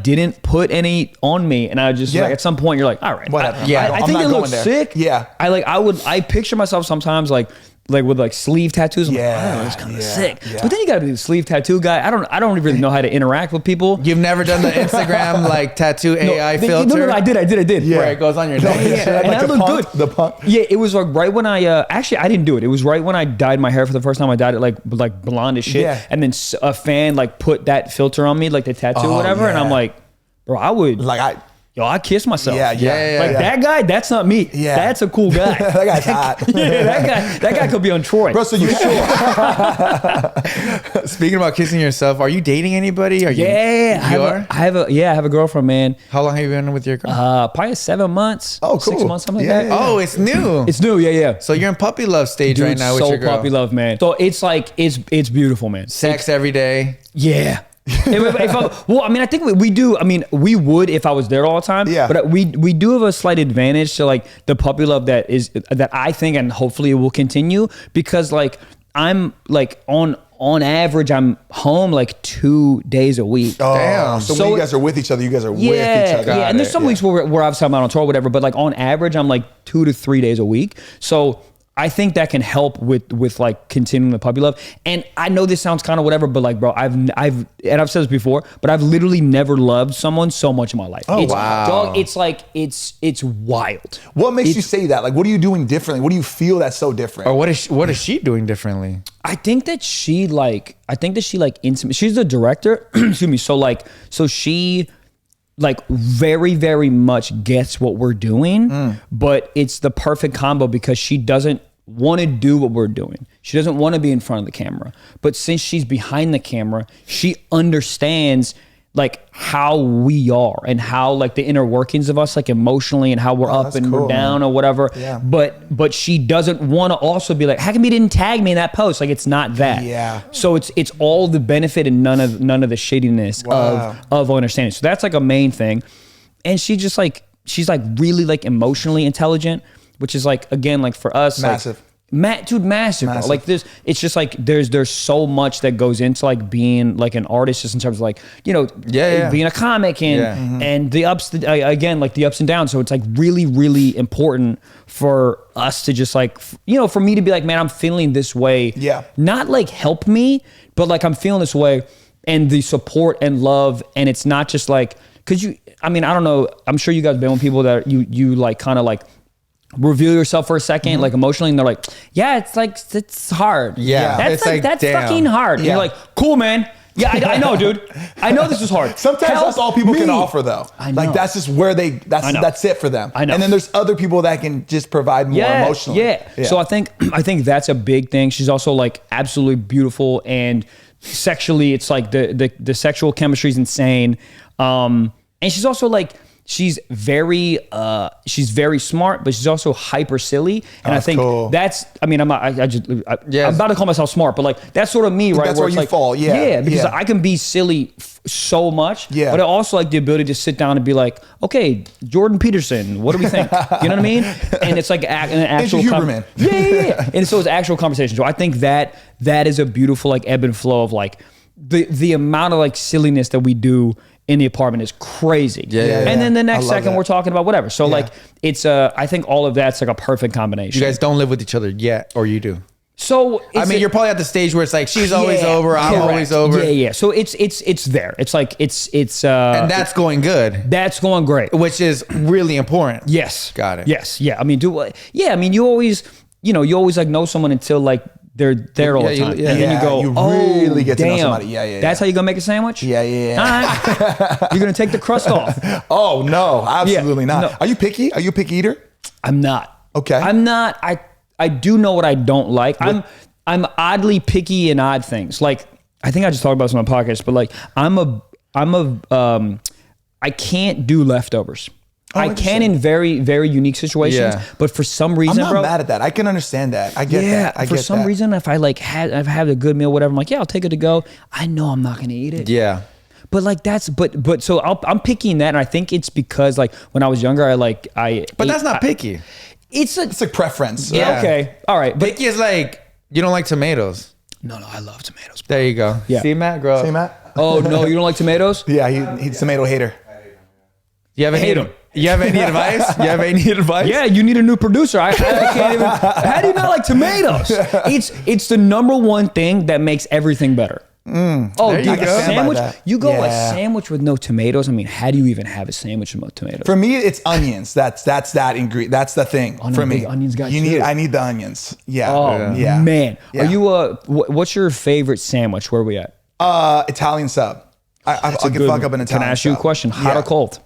didn't put any on me, and I just like at some point you're like, all right, whatever. I think it looks sick. Yeah, I picture myself sometimes like with like sleeve tattoos. I'm like, oh, that's kind of sick. Yeah. But then you got to be the sleeve tattoo guy. I don't really know how to interact with people. You've never done the Instagram like tattoo AI filter? No, I did. Yeah. Where it goes on your neck. And like I looked good. The punk. Yeah, it was like right when I actually I didn't do it. It was right when I dyed my hair for the first time. I dyed it like blonde as shit. Yeah. And then a fan like put that filter on me, like the tattoo or whatever. And I'm like, bro, I would I kiss myself. Yeah. That guy, that's not me. Yeah. That's a cool guy. That guy's hot. That guy could be on Troy. Bro, so you Speaking about kissing yourself, are you dating anybody? Are you? Yeah, I have a girlfriend, man. How long have you been with your girl? Probably 7 months. Oh, cool. 6 months, something like that. Oh, it's new. It's new, yeah. So you're in puppy love stage Dude, right now with your girl. So puppy love, man. So it's like it's beautiful, man. Sex every day. Yeah. I think we do. I mean, we would if I was there all the time. Yeah. But we do have a slight advantage to like the puppy love that I think, and hopefully it will continue, because like I'm like on average I'm home like 2 days a week. Oh, damn. So when you guys are with each other, you guys are with each other. Yeah, and there's some weeks where obviously I'm out on tour or whatever, but like on average I'm like 2 to 3 days a week. So I think that can help with like continuing the puppy love. And I know this sounds kind of whatever, but like, bro, I've said this before, but I've literally never loved someone so much in my life. Oh, wow. Dog, it's like, it's wild. What makes you say that? Like, what are you doing differently? What do you feel that's so different? Or what is she doing differently? I think that she intimate. She's the director. Excuse me. So she like very, very much gets what we're doing, but it's the perfect combo because she doesn't want to do what we're doing. She doesn't want to be in front of the camera, but since she's behind the camera, she understands like how we are and how like the inner workings of us, like emotionally, and how we're up and we're down, man, or whatever. Yeah. But she doesn't want to also be like, how come you didn't tag me in that post? Like, it's not that. Yeah. So it's all the benefit and none of the shadiness of understanding. So that's like a main thing. And she's like really like emotionally intelligent, which is like, again, like for us, massive. Massive. Bro. Like this, it's just like there's so much that goes into like being like an artist, just in terms of like, you know, being a comic and the ups, again, like the ups and downs. So it's like really, really important for us to just like, you know, for me to be like, man, I'm feeling this way. Yeah. Not like help me, but like I'm feeling this way, and the support and love. And it's not just like, I don't know, I'm sure you guys have been with people that you like kind of like reveal yourself for a second, like emotionally, and they're like, yeah, it's hard. Yeah. That's fucking hard. And you're like, cool, man. Yeah, I know, dude. I know this is hard. Sometimes that's all people can offer, though. I know. Like that's just where that's it for them. I know. And then there's other people that can just provide more emotionally. Yeah. So I think that's a big thing. She's also like absolutely beautiful, and sexually, it's like the sexual chemistry is insane. And she's also like, she's very smart, but she's also hyper silly. And I think that's, I mean, I'm about to call myself smart, but like, that's sort of me, right? That's where you like, fall. Yeah. Yeah. Because I can be silly so much, but I also like the ability to sit down and be like, okay, Jordan Peterson, what do we think? You know what I mean? And it's like an actual man. Yeah. And so it's actual conversation. So I think that is a beautiful like ebb and flow of like the amount of like silliness that we do in the apartment is crazy. And then the next second we're talking about whatever. So like it's I think all of that's like a perfect combination. You guys don't live with each other yet, or you do? So you're probably at the stage where it's like she's always over, I'm always over. Yeah. So it's there. It's like it's and that's going good. That's going great, which is really important. Yes. Got it. Yes. Yeah. I mean, you always like know someone until like they're there all the time. And then you go, really get to know somebody. Yeah. That's how you're going to make a sandwich? Yeah. All right. You're going to take the crust off. Oh, no, absolutely not. No. Are you picky? Are you a picky eater? I'm not. Okay. I'm not. I do know what I don't like. I'm oddly picky in odd things. Like, I think I just talked about this on my podcast, but like, I can't do leftovers. I can in very, very unique situations, but for some reason, I'm not mad at that. I can understand that. I get that. For some reason, if I've had a good meal, whatever, I'm like, yeah, I'll take it to go. I know I'm not going to eat it. Yeah. But like so I'm picking that, and I think it's because like when I was younger, But that's not picky. It's a preference. Yeah. Okay. All right. But picky is like, you don't like tomatoes. No, I love tomatoes. Bro. There you go. Yeah. See, Matt, grow. See, Matt? Oh no, you don't like tomatoes? Yeah, he's a tomato hater. You have any advice? You have any advice? Yeah, you need a new producer. I can't even. How do you not like tomatoes? It's the number one thing that makes everything better. Oh, dude, a sandwich. You go a sandwich with no tomatoes. I mean, how do you even have a sandwich with no tomatoes? For me, it's onions. That's that ingredient. That's the thing for me. Onions guy. I need the onions. Yeah. Oh man, are you what's your favorite sandwich? Where are we at? Italian sub. I can fuck up an Italian sub. Can I ask you a question? Hot or cold?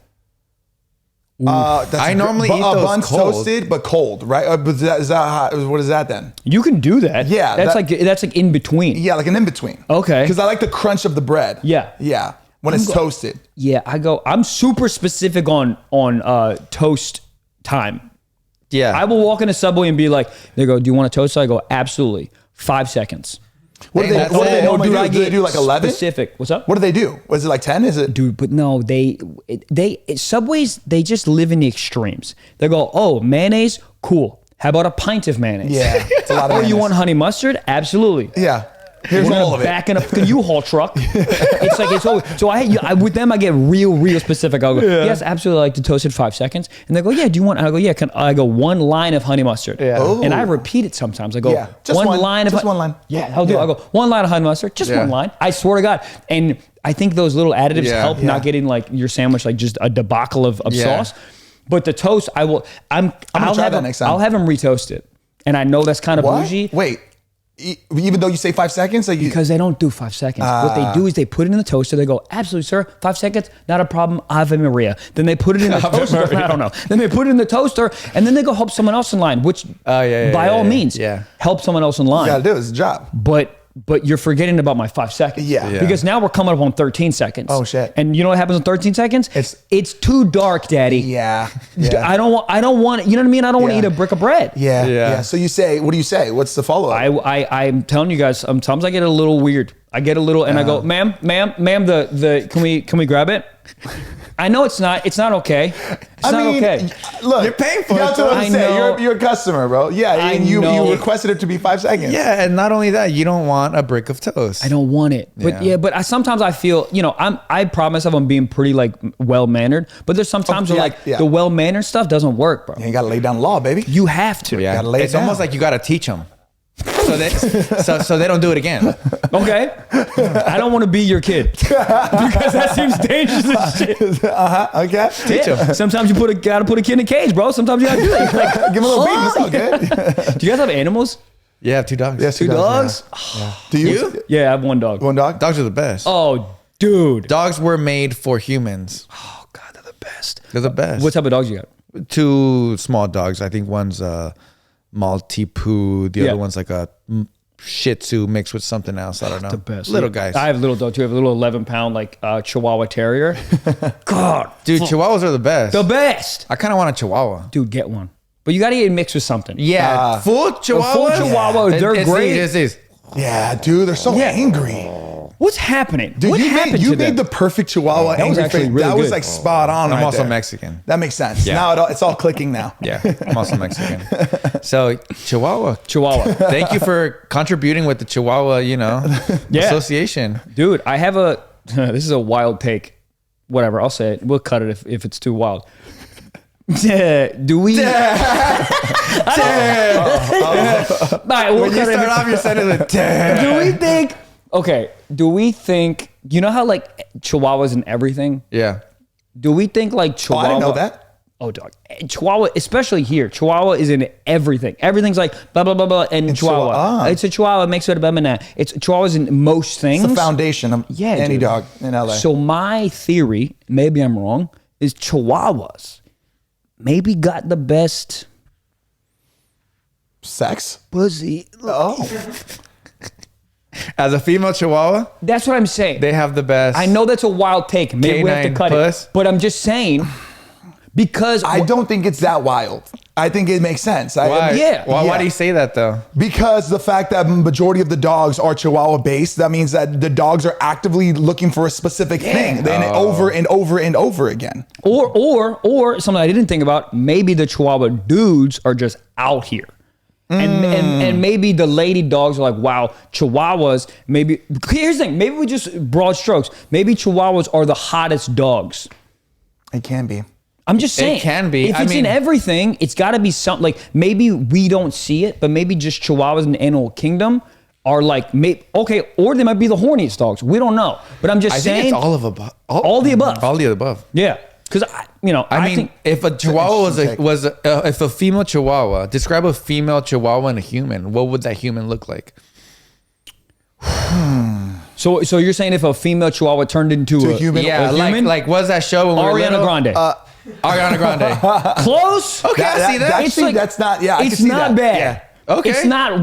I normally eat those buns cold. toasted, but cold, right? But is that what is that then? You can do that. Yeah, that's like in between. Yeah, like an in between. Okay. Because I like the crunch of the bread. Yeah. When it's toasted. Yeah, I'm super specific on toast time. Yeah. I will walk in a Subway and be like, they go, do you want a toast? I go, absolutely. 5 seconds. What do they normally do? Do they do like 11? Specific. What's up? What do they do? Was it like 10? Is it? Dude, but no, Subways, they just live in the extremes. They go, oh, mayonnaise? Cool. How about a pint of mayonnaise? Yeah, it's a lot of Oh, mayonnaise. you want honey mustard? Absolutely. Yeah. Here's We're all gonna of it. back in a U-Haul truck. It's like it's always so. I with them I get real specific. I'll go, yes, absolutely. I like to toast it 5 seconds, and they go, yeah. Do you want? And I go, yeah. I go 1 line of honey mustard. Yeah. Oh. And I repeat it sometimes. I go, Yeah, just one line. Just one line. Yeah, I'll do. Yeah. I go 1 line of honey mustard, just 1 line. I swear to God. And I think those little additives help not getting like your sandwich like just a debacle of sauce. But the toast, I'll try that next time. I'll have them retoasted, and I know that's kind of bougie. Wait. Even though you say 5 seconds, like Because they don't do 5 seconds. What they do is they put it in the toaster. They go, absolutely, sir. 5 seconds, not a problem. Ave Maria. Then they put it in the toaster. I don't know. Then they put it in the toaster, and then they go help someone else in line. Which, by all means, help someone else in line. you gotta do it. It's a job. But you're forgetting about my 5 seconds. Yeah. Because now we're coming up on 13 seconds. Oh, shit. And you know what happens in 13 seconds? It's too dark, Daddy. Yeah. I don't want. You know what I mean? I don't want to eat a brick of bread. Yeah. So you say, what do you say? What's the follow up? I'm telling you guys, sometimes I get a little weird. I get a little, and I go, ma'am, the can we grab it? I know it's not okay. It's not okay. Look, you're paying for that's it. what I'm I saying. know. You're a customer, bro. Yeah, and you requested it to be 5 seconds. Yeah, and not only that, you don't want a brick of toast. I don't want it. But but sometimes I feel, I pride myself on being pretty like well mannered. But there's sometimes where the well mannered stuff doesn't work, bro. You gotta lay down the law, baby. You have to. Yeah, gotta lay it it's down. almost like you gotta teach them, so they don't do it again. Okay. I don't want to be your kid because that seems dangerous as shit. Okay. Teach them. Sometimes you gotta put a kid in a cage, bro. Sometimes you gotta do that. Like, Give him a little beat. It's all good. do you guys have animals? Yeah, I have 2 dogs. Yes, 2 dogs? Yeah. Do you? Yeah, I have 1 dog. One dog? Dogs are the best. Oh, dude. Dogs were made for humans. Oh, God, they're the best. They're the best. What type of dogs you got? 2 small dogs. I think one's a Maltipoo. The other one's like a Shih Tzu mixed with something else. I don't know. The best. Little guys. I have a little dog too. I have a little 11-pound like Chihuahua Terrier. God, Dude, Chihuahuas are the best. the best. I kind of want a Chihuahua. Dude, get one. But you got to get it mixed with something. Yeah, full Chihuahua. full Chihuahua, they're great. It's these. Yeah, dude, they're so angry. What's happening? Dude, what you happened made to them? the perfect Chihuahua That was angry actually face. really That was good. like spot on. I'm right also there. Mexican. That makes sense. Yeah. Now it's all clicking now. Yeah, I'm also Mexican. So Chihuahua. Chihuahua. Thank you for contributing with the Chihuahua, association. Dude, I have a. This is a wild take. Whatever, I'll say it. We'll cut it if it's too wild. Do we? All right, we'll When you cut it. start off your sentence with Do we think? Okay. Do we think? You know how like Chihuahuas and everything? Yeah. Do we think like Oh, Chihuahua? I didn't know that. Oh, dog. Chihuahua, especially here, Chihuahua is in everything. Everything's like blah blah blah blah, and Chihuahua. It's a Chihuahua. It makes it a blah. It's Chihuahua's in most things. It's the foundation of any dude. dog in LA. So my theory, maybe I'm wrong, is Chihuahuas maybe got the best sex. pussy. Oh, As a female Chihuahua, That's what I'm saying. they have the best. I know that's a wild take. Maybe we have to Canine cut puss. it. But I'm just saying because I don't think it's that wild. I think it makes sense. Why? Yeah. Why do you say that though? Because the fact that majority of the dogs are Chihuahua based, that means that the dogs are actively looking for a specific thing, then over and over and over again. Or something I didn't think about, maybe the Chihuahua dudes are just out here. And maybe the lady dogs are like, wow, Chihuahuas, maybe, here's the thing, maybe we just broad strokes, maybe Chihuahuas are the hottest dogs. It can be. I'm just saying. It can be. If I it's in mean- everything, it's got to be something, like maybe we don't see it, but maybe just Chihuahuas in the animal kingdom are like, okay, or they might be the horniest dogs. We don't know. But I'm just I saying. think it's all of above. All the above. All the above. Yeah. Because, I mean, think. if a Chihuahua interesting if a female Chihuahua, describe a female Chihuahua and a human, what would that human look like? So you're saying if a female Chihuahua turned into a human? Yeah, a human? like what's that show when we were Ariana little? Grande. Ariana Grande. Close. Okay, I see that. It's like, that's not. Yeah, I it's can see not that. bad. Yeah. Okay. It's not a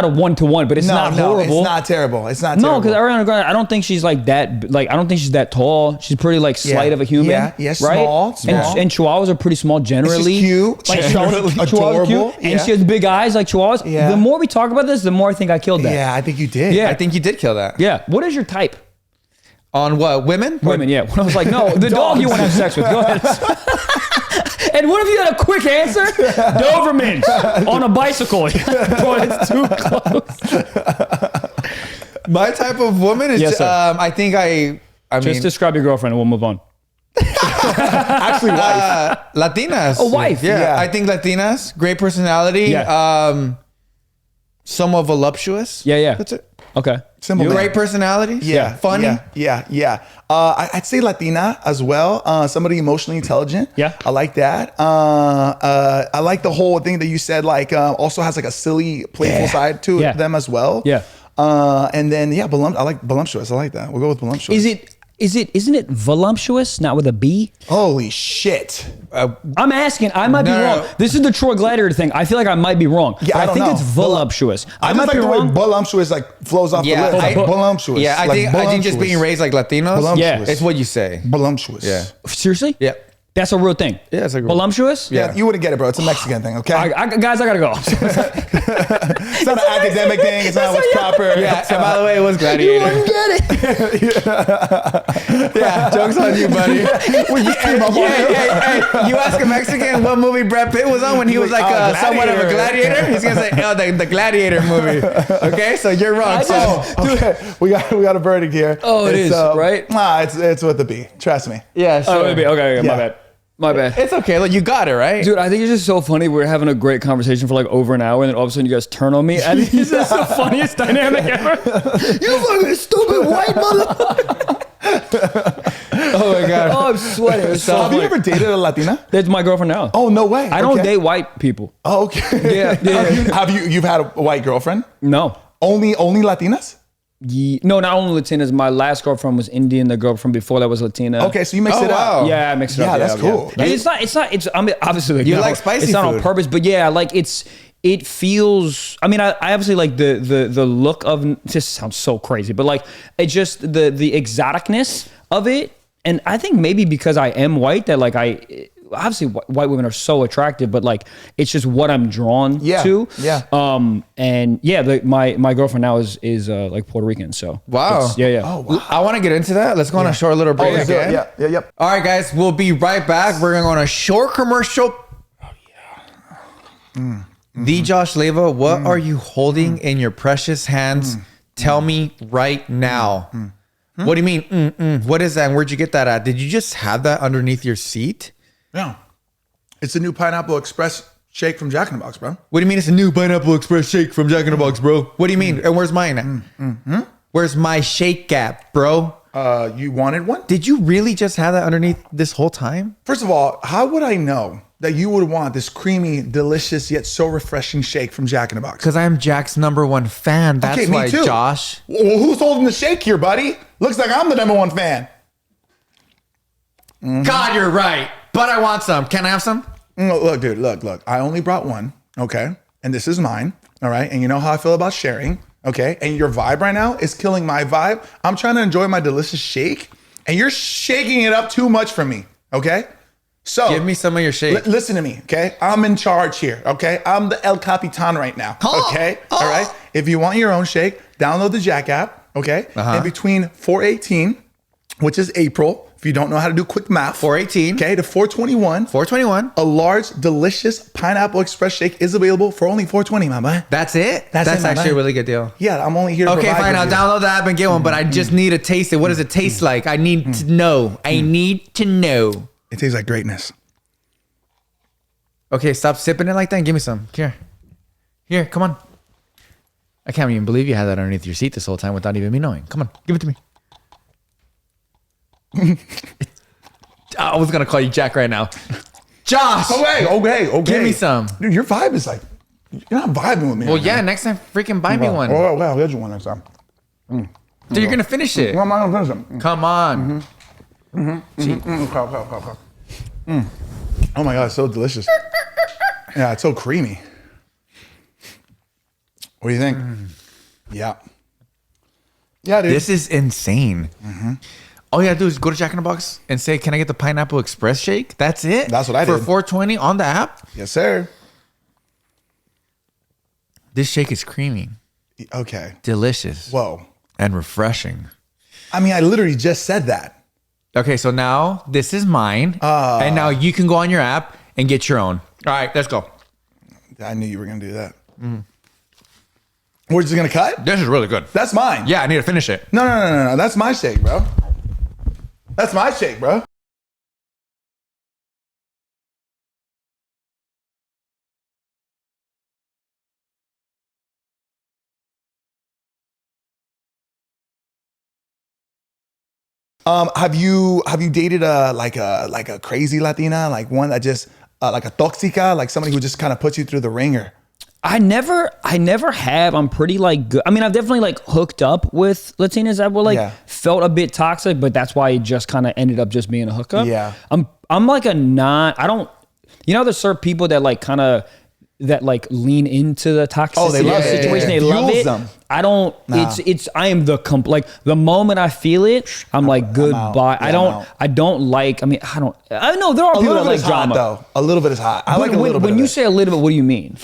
1-to-1, but it's not horrible. It's not terrible. It's not No, terrible. because Ariana Grande, I don't think she's like that. Like, I don't think she's that tall. She's pretty like slight of a human. Yeah, right? small. And Chihuahuas are pretty small generally. She's cute. Like Generally Chihuahuas are adorable. cute, and she has big eyes like Chihuahuas. Yeah. The more we talk about this, the more I think I killed that. Yeah, I think you did. Yeah. I think you did kill that. Yeah. What is your type? On what? Women? Women. Yeah. When I was like, no, the dog you want to have sex with. Go ahead. And what if you had a quick answer? Doberman on a bicycle. Bro, it's too close. My type of woman is, Yes, sir. I think I Just mean, describe your girlfriend and we'll move on. Actually, wife. Latinas. A wife. Yeah. Yeah. I think Latinas, great personality. Yeah. Somewhat voluptuous. Yeah. That's it. Okay. Simple. Great personality. Yeah, Funny. Yeah. I'd say Latina as well. Somebody emotionally intelligent. Yeah. I like that. I like the whole thing that you said. Like, also has like a silly, playful side to Yeah. them as well. Yeah. And then I like voluptuous. I like that. We'll go with voluptuous. Isn't it voluptuous, not with a B? Holy shit. I'm asking. I might be No. wrong. This is the Troy Gladiator thing. I feel like I might be wrong. Yeah, but I I don't think know. it's voluptuous. I I just might like be the way wrong. voluptuous like flows off Yeah, the lips. I- Voluptuous. Yeah, I Like think just being voluptuous. raised like Latinos. Voluptuous. It's what you say. Voluptuous. Yeah. Seriously? Yeah. That's a real thing. Yeah, it's a real- voluptuous. Yeah, you wouldn't get it, bro. It's a Mexican thing, okay? Guys, I gotta go. It's not an academic thing. It's not what's proper. Yeah, It's, and by the way, it was Gladiator. get it. Yeah, joke's on you, buddy. Hey, you ask a Mexican what movie Brad Pitt was on when he was like somewhat of a gladiator. He's gonna say, "Oh, the Gladiator movie." Okay, so you're wrong. okay, we got a verdict here. Oh, it is, right? Nah, it's with the B. Trust me. Yeah, sure. Oh, maybe. Okay, my Yeah. bad. My bad. It's okay. Look, you got it right. Dude, I think it's just so funny. We're having a great conversation for like over an hour, and then all of a sudden you guys turn on me. And it's just the funniest dynamic ever. You fucking stupid white mother. Oh my god. Oh, I'm sweating. It's so Have you funny. ever dated a Latina? That's my girlfriend now. Oh, no way. I don't Okay. date white people. Oh, okay. Yeah. Have you've had a white girlfriend? No. Only Latinas? No, not only Latinas. My last girlfriend was Indian. The girlfriend before that was Latina. Okay, so you mixed Oh, it up. wow. Yeah, I mixed it up. Yeah, that's cool. And it's not, I mean, obviously, like, You like spicy it's not on food. purpose, but yeah, like it feels, I mean, I obviously like the look of, this sounds so crazy, but like, it just, the exoticness of it. And I think maybe because I am white that like obviously white women are so attractive, but like it's just what I'm drawn to. Yeah. And yeah, my girlfriend now is like Puerto Rican. So Wow. yeah. Oh, wow. I want to get into that. Let's go on a short little break again. Yeah. All right, guys, we'll be right back. We're gonna go on a short commercial. Oh yeah. The Josh Leva, what are you holding in your precious hands? Tell me right now. What do you mean? What is that? And where'd you get that at? Did you just have that underneath your seat? Yeah. It's a new Pineapple Express shake from Jack in the Box, bro. What do you mean it's a new Pineapple Express shake from Jack in the Box, bro? What do you mean? And where's mine at? Where's my shake gap, bro? You wanted one? Did you really just have that underneath this whole time? First of all, how would I know that you would want this creamy, delicious, yet so refreshing shake from Jack in the Box? Because I am Jack's #1 fan. That's Okay, me why, too. Josh. Well, who's holding the shake here, buddy? Looks like I'm the #1 fan. God, you're right. But I want some. Can I have some? Look, dude, look. I only brought one, okay? And this is mine, all right? And you know how I feel about sharing, okay? And your vibe right now is killing my vibe. I'm trying to enjoy my delicious shake, and you're shaking it up too much for me, okay? So Give me some of your shake. listen to me, okay? I'm in charge here, okay? I'm the El Capitan right now, okay? All right? If you want your own shake, download the Jack app, okay? And between 4/18, which is April, if you don't know how to do quick math, 4/18. okay, to 4/21, 4/21. a large, delicious Pineapple Express shake is available for only $4.20, my man. That's it? That's it, my actually man. a really good deal. Yeah, I'm only here to Okay, provide fine. I'll with you. download the app and get one, but I just need to taste it. What does it taste like? I need to know. I need to know. It tastes like greatness. Okay, stop sipping it like that and give me some. Here, come on. I can't even believe you had that underneath your seat this whole time without even me knowing. Come on, give it to me. I was going to call you Jack right now. Josh! Okay. Give me some. Dude, your vibe is like, you're not vibing with me. Well, right yeah, now. next time freaking buy me one. Oh, well, I'll get you one next time. Dude, you're going to finish it. No, I'm not gonna finish them. Come on. Okay. Oh my God, it's so delicious. Yeah, it's so creamy. What do you think? Yeah. Yeah, dude. This is insane. All you gotta do is go to Jack in the Box and say, "Can I get the pineapple express shake?" That's it. That's what I did. For $4.20 on the app. Yes, sir. This shake is creamy, Okay. delicious, Whoa. and refreshing. I mean, I literally just said that. Okay, so now this is mine, and now you can go on your app and get your own. All right, let's go. I knew you were going to do that. We're just going to cut? This is really good. That's mine. Yeah, I need to finish it. No. That's my shake, bro. That's my shake, bro. Have you dated a crazy Latina, like one that just like a toxica, like somebody who just kind of puts you through the ringer? I never have. I'm pretty like good. I mean, I've definitely like hooked up with Latinas that were like felt a bit toxic, but that's why it just kind of ended up just being a hookup. Yeah. I'm like I don't, there's certain people that like kind of that like lean into the toxicity they love it. situation. They love Fuels it. them. I don't. Nah. I am like the moment I feel it, I'm like goodbye. Yeah, I don't like. I mean, I know there are people that like drama. Though. A little bit is hot. I like a little bit. When you say a little bit, what do you mean?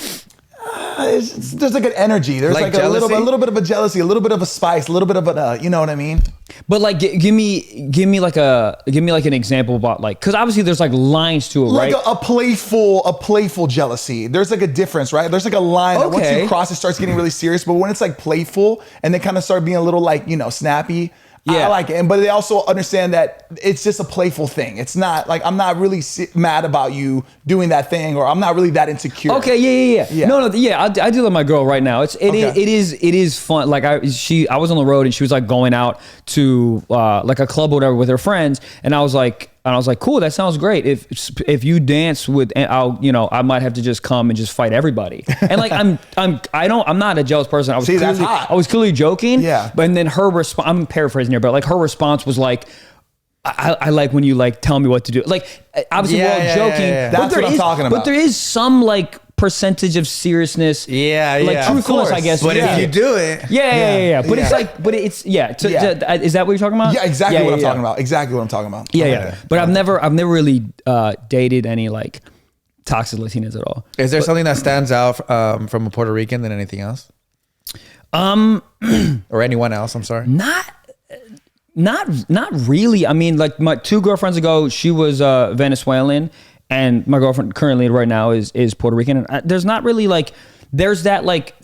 There's like an energy. There's like a little bit of a jealousy, a little bit of a spice, a little bit of a, you know what I mean? But like, give me like an example about like, because obviously there's like lines to it, like right? a playful jealousy. There's like a difference, right? There's like a line that once you cross, it starts getting really serious. But when it's like playful and they kind of start being a little like, snappy, I like it. But they also understand that it's just a playful thing. It's not like, I'm not really mad about you doing that thing, or I'm not really that insecure. Okay, yeah. No, I do love my girl right now. It is fun. Like I was on the road and she was like going out to like a club or whatever with her friends, and I was like, cool, that sounds great. If you dance with, I might have to just come and just fight everybody. And like I'm not a jealous person. That's hot. I was clearly joking. Yeah. But then her response, I'm paraphrasing here, but like her response was like, I like when you like tell me what to do. Like obviously we're all joking. Yeah. That's what I'm talking about. But there is some like percentage of seriousness. Like truthfulness, I guess. But if you do it. But it's like, is that what you're talking about? Yeah, exactly what I'm talking about. Exactly what I'm talking about. Yeah. But I've never really dated any like toxic Latinas at all. Is there something that stands out from a Puerto Rican than anything else? Or anyone else, I'm sorry. Not really. I mean, like my 2 girlfriends ago, she was Venezuelan, and my girlfriend currently right now is Puerto Rican. And there's not really like, there's that like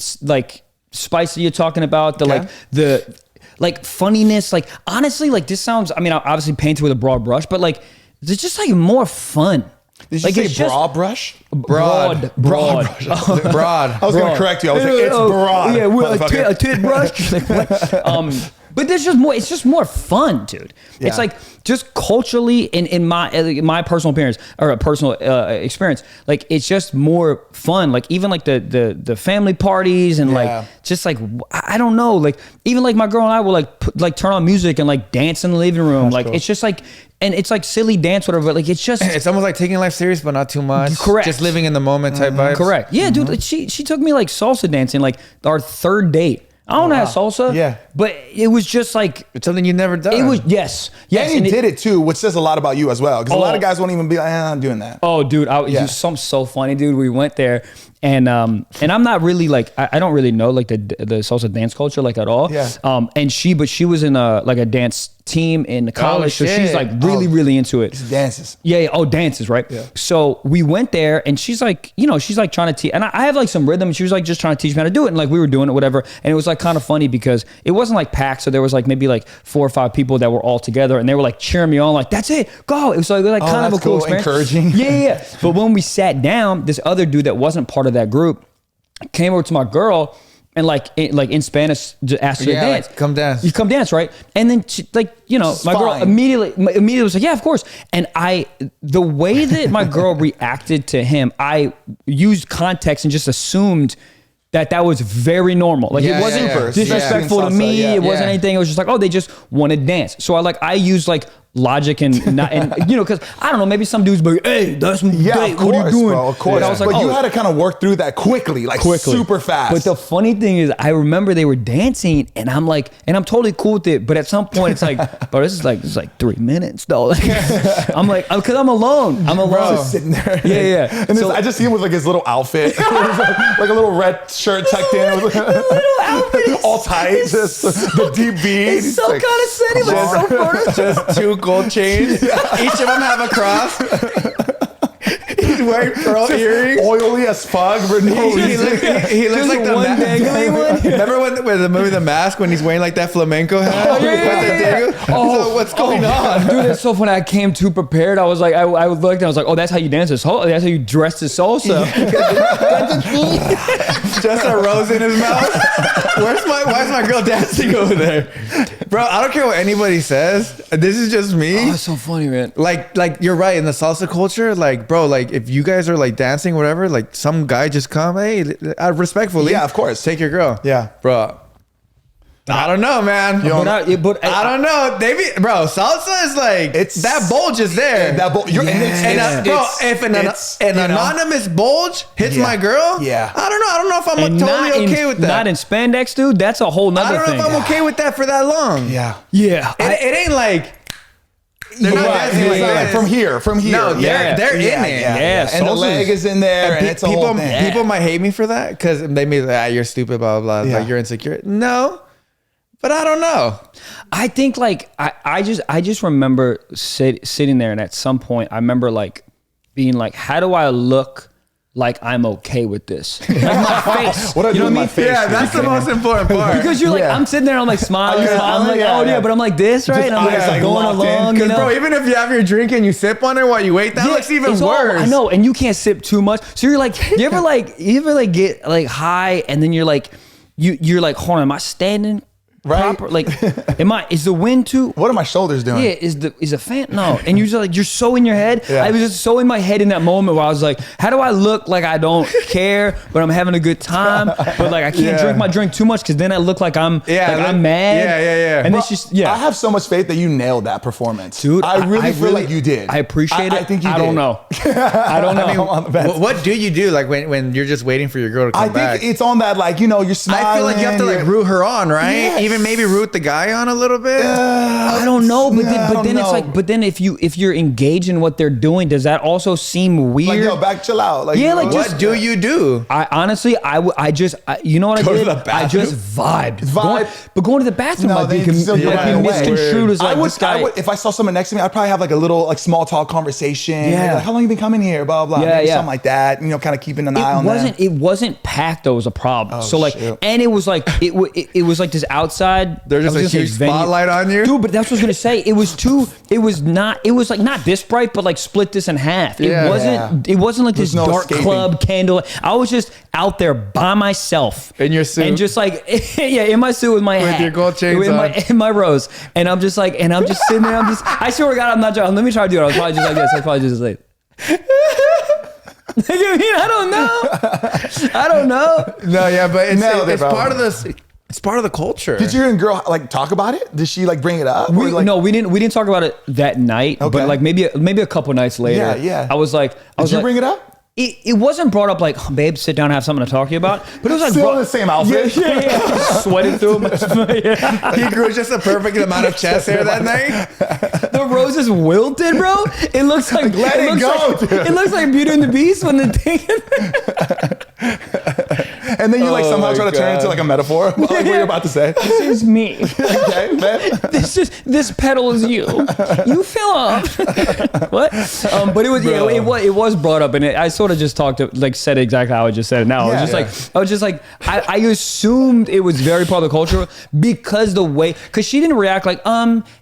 spice that you're talking about, the like funniness. Like honestly, like this sounds, I mean, obviously painted with a broad brush, but like it's just like more fun. Did you say broad brush? Broad. Broad. I was going to correct you. I was like, it's broad. Yeah, we're a tit brush. But there's just more. It's just more fun, dude. Yeah. It's like just culturally, in my personal appearance or personal experience, like it's just more fun. Like even like the family parties and like just like I don't know, like even like my girl and I will like turn on music and like dance in the living room. That's like cool. It's just like. And it's like silly dance, whatever, but like it's just... It's almost like taking life serious, but not too much. Correct. Just living in the moment type vibes. Correct. Yeah, dude, she took me like salsa dancing, like our 3rd date. I don't know how salsa, but it was just like... It's something you've never done. It was, yes. And you did it too, which says a lot about you as well. Because a lot of guys won't even be like, I'm doing that. Oh, dude, it was something so funny, dude. We went there and I'm not really like, I don't really know like the salsa dance culture like at all. Yeah. And she was in a dance team in college, so she's like really into it. It's dances. Dances, right? Yeah. So we went there and she's like, she's like trying to teach, and I have like some rhythm, and she was like just trying to teach me how to do it, and like we were doing it, whatever, and it was like kind of funny because it wasn't like packed, so there was like maybe like 4 or 5 people that were all together, and they were like cheering me on, like that's it, go. It was like kind of a cool experience. Encouraging. Yeah. But when we sat down, this other dude that wasn't part of that group came over to my girl. And like in Spanish, asked her to dance. Like, come dance. You come dance, right? And then she, like, my girl immediately was like, yeah, of course. And the way that my girl reacted to him, I used context and just assumed that was very normal. Like it wasn't disrespectful to me. It wasn't anything. It was just like, oh, they just want to dance. So I used like logic and not, and you know, because I don't know, maybe some dudes be like, hey, that's Of what course, are you doing? bro, of course. And I was like, but you had to kind of work through that quickly, super fast. But the funny thing is, I remember they were dancing, and I'm like, and I'm totally cool with it. But at some point, it's like, bro, this is like 3 minutes though. Like, I'm like, because I'm alone. I'm alone. Just sitting there. Yeah. And I just see him with like his little outfit, like a little red shirt tucked in, little outfit, all tight, just the deep beat. It's so like, condescending, but so funny. Just 2 gold chains. Each of them have a cross. He's wearing pearl earrings. Oily as fuck. For no reason. He looks like the one dangling one. Remember when the movie The Mask, when he's wearing like that flamenco hat? Oh, yeah. So what's going on? Dude, that's so funny. I came too prepared. I was like, I looked and I was like, oh, that's how you dance this. That's how you dress this salsa. Just a rose in his mouth. Why is my girl dancing over there? Bro, I don't care what anybody says. This is just me. Oh, it's so funny, man. Like you're right, in the salsa culture, like, bro, like if you guys are like dancing, whatever, like some guy just come, hey, respectfully. Yeah, of course. Take your girl. Yeah. Bro. I don't know, man. I don't know. Bro, salsa is like, that bulge is there. That bulge. If an anonymous bulge hits my girl, I don't know if I'm totally okay with that. Not in spandex, dude. That's a whole nother thing. I don't know if I'm okay with that for that long. Yeah. It ain't like, they're not dancing like from here. No, they're in it. Yeah. And the leg is in there, and it's a whole thing. People might hate me for that because they may be like, you're stupid, blah, blah, blah. Like, you're insecure. No. But I don't know. I think like I just remember sitting there, and at some point I remember like being like, how do I look like I'm okay with this? Like my face. What I do with my face? Yeah, that's the most important part. Because you're like, I'm sitting there, I'm like smiling. I'm like, but I'm like this, right? And I'm like going along. Because bro, even if you have your drink and you sip on it while you wait, that looks even worse. I know, and you can't sip too much. So you're like, you ever get like high, and then you're like, you're like, hold on, am I standing? Right? Proper, like, is the wind too? What are my shoulders doing? Yeah, is a fan? No. And you're just like, you're so in your head. Yeah. I was just so in my head in that moment where I was like, how do I look like I don't care, but I'm having a good time, but like I can't drink my drink too much because then I look like I'm I'm mad. Yeah. And it's just I have so much faith that you nailed that performance, dude. I really feel like you did. I appreciate it. I think you did. I don't know. I don't know. I mean, what do you do like when you're just waiting for your girl to come back? I think it's on that, like, you're smiling. I feel like you have to like root her on, right? Yes. Even maybe root the guy on a little bit. I don't know, but then it's like, but then if you're engaged in what they're doing, does that also seem weird? Like, yo, back, chill out. Like, what do you do? I honestly, you know what I did? I just vibed. But going to the bathroom might be misconstrued as like this guy. If I saw someone next to me, I'd probably have like a little like small talk conversation. Yeah. Like, how long you been coming here? Blah blah. Maybe something like that. Kind of keeping an eye on that. It wasn't packed though. It was a problem. So like, and it was like it was like this outside. There's just a huge spotlight on you, dude. But that's what I was gonna say. It was like not this bright, but like split this in half. It wasn't like this dark club candle. I was just out there by myself in your suit, and just like in my suit with my hat, with your gold chains on, in my rose, and I'm just sitting there. I swear to God, I'm not joking. Let me try to do it. I was probably just like this. I was probably just like. I don't know. No, yeah, but it's part of this. It's part of the culture. Did your girl like talk about it? Did she like bring it up? No, we didn't talk about it that night. Okay. But like maybe a couple nights later. Yeah. I was like, did you bring it up? It wasn't brought up like, oh, babe, sit down and have something to talk to you about. But it was like still in the same outfit. Yeah. Sweating through him. He grew just a perfect amount of chest hair that night. The roses wilted, bro. It looks like it looks like Beauty and the Beast when the thing. And then you like somehow try to turn it into like a metaphor. Like what you're about to say. This is me. Okay, man. This petal is you. You fell off. What? But it was it was brought up, and I sort of just said exactly how I just said it now. I was just like I assumed it was very part of the culture because she didn't react like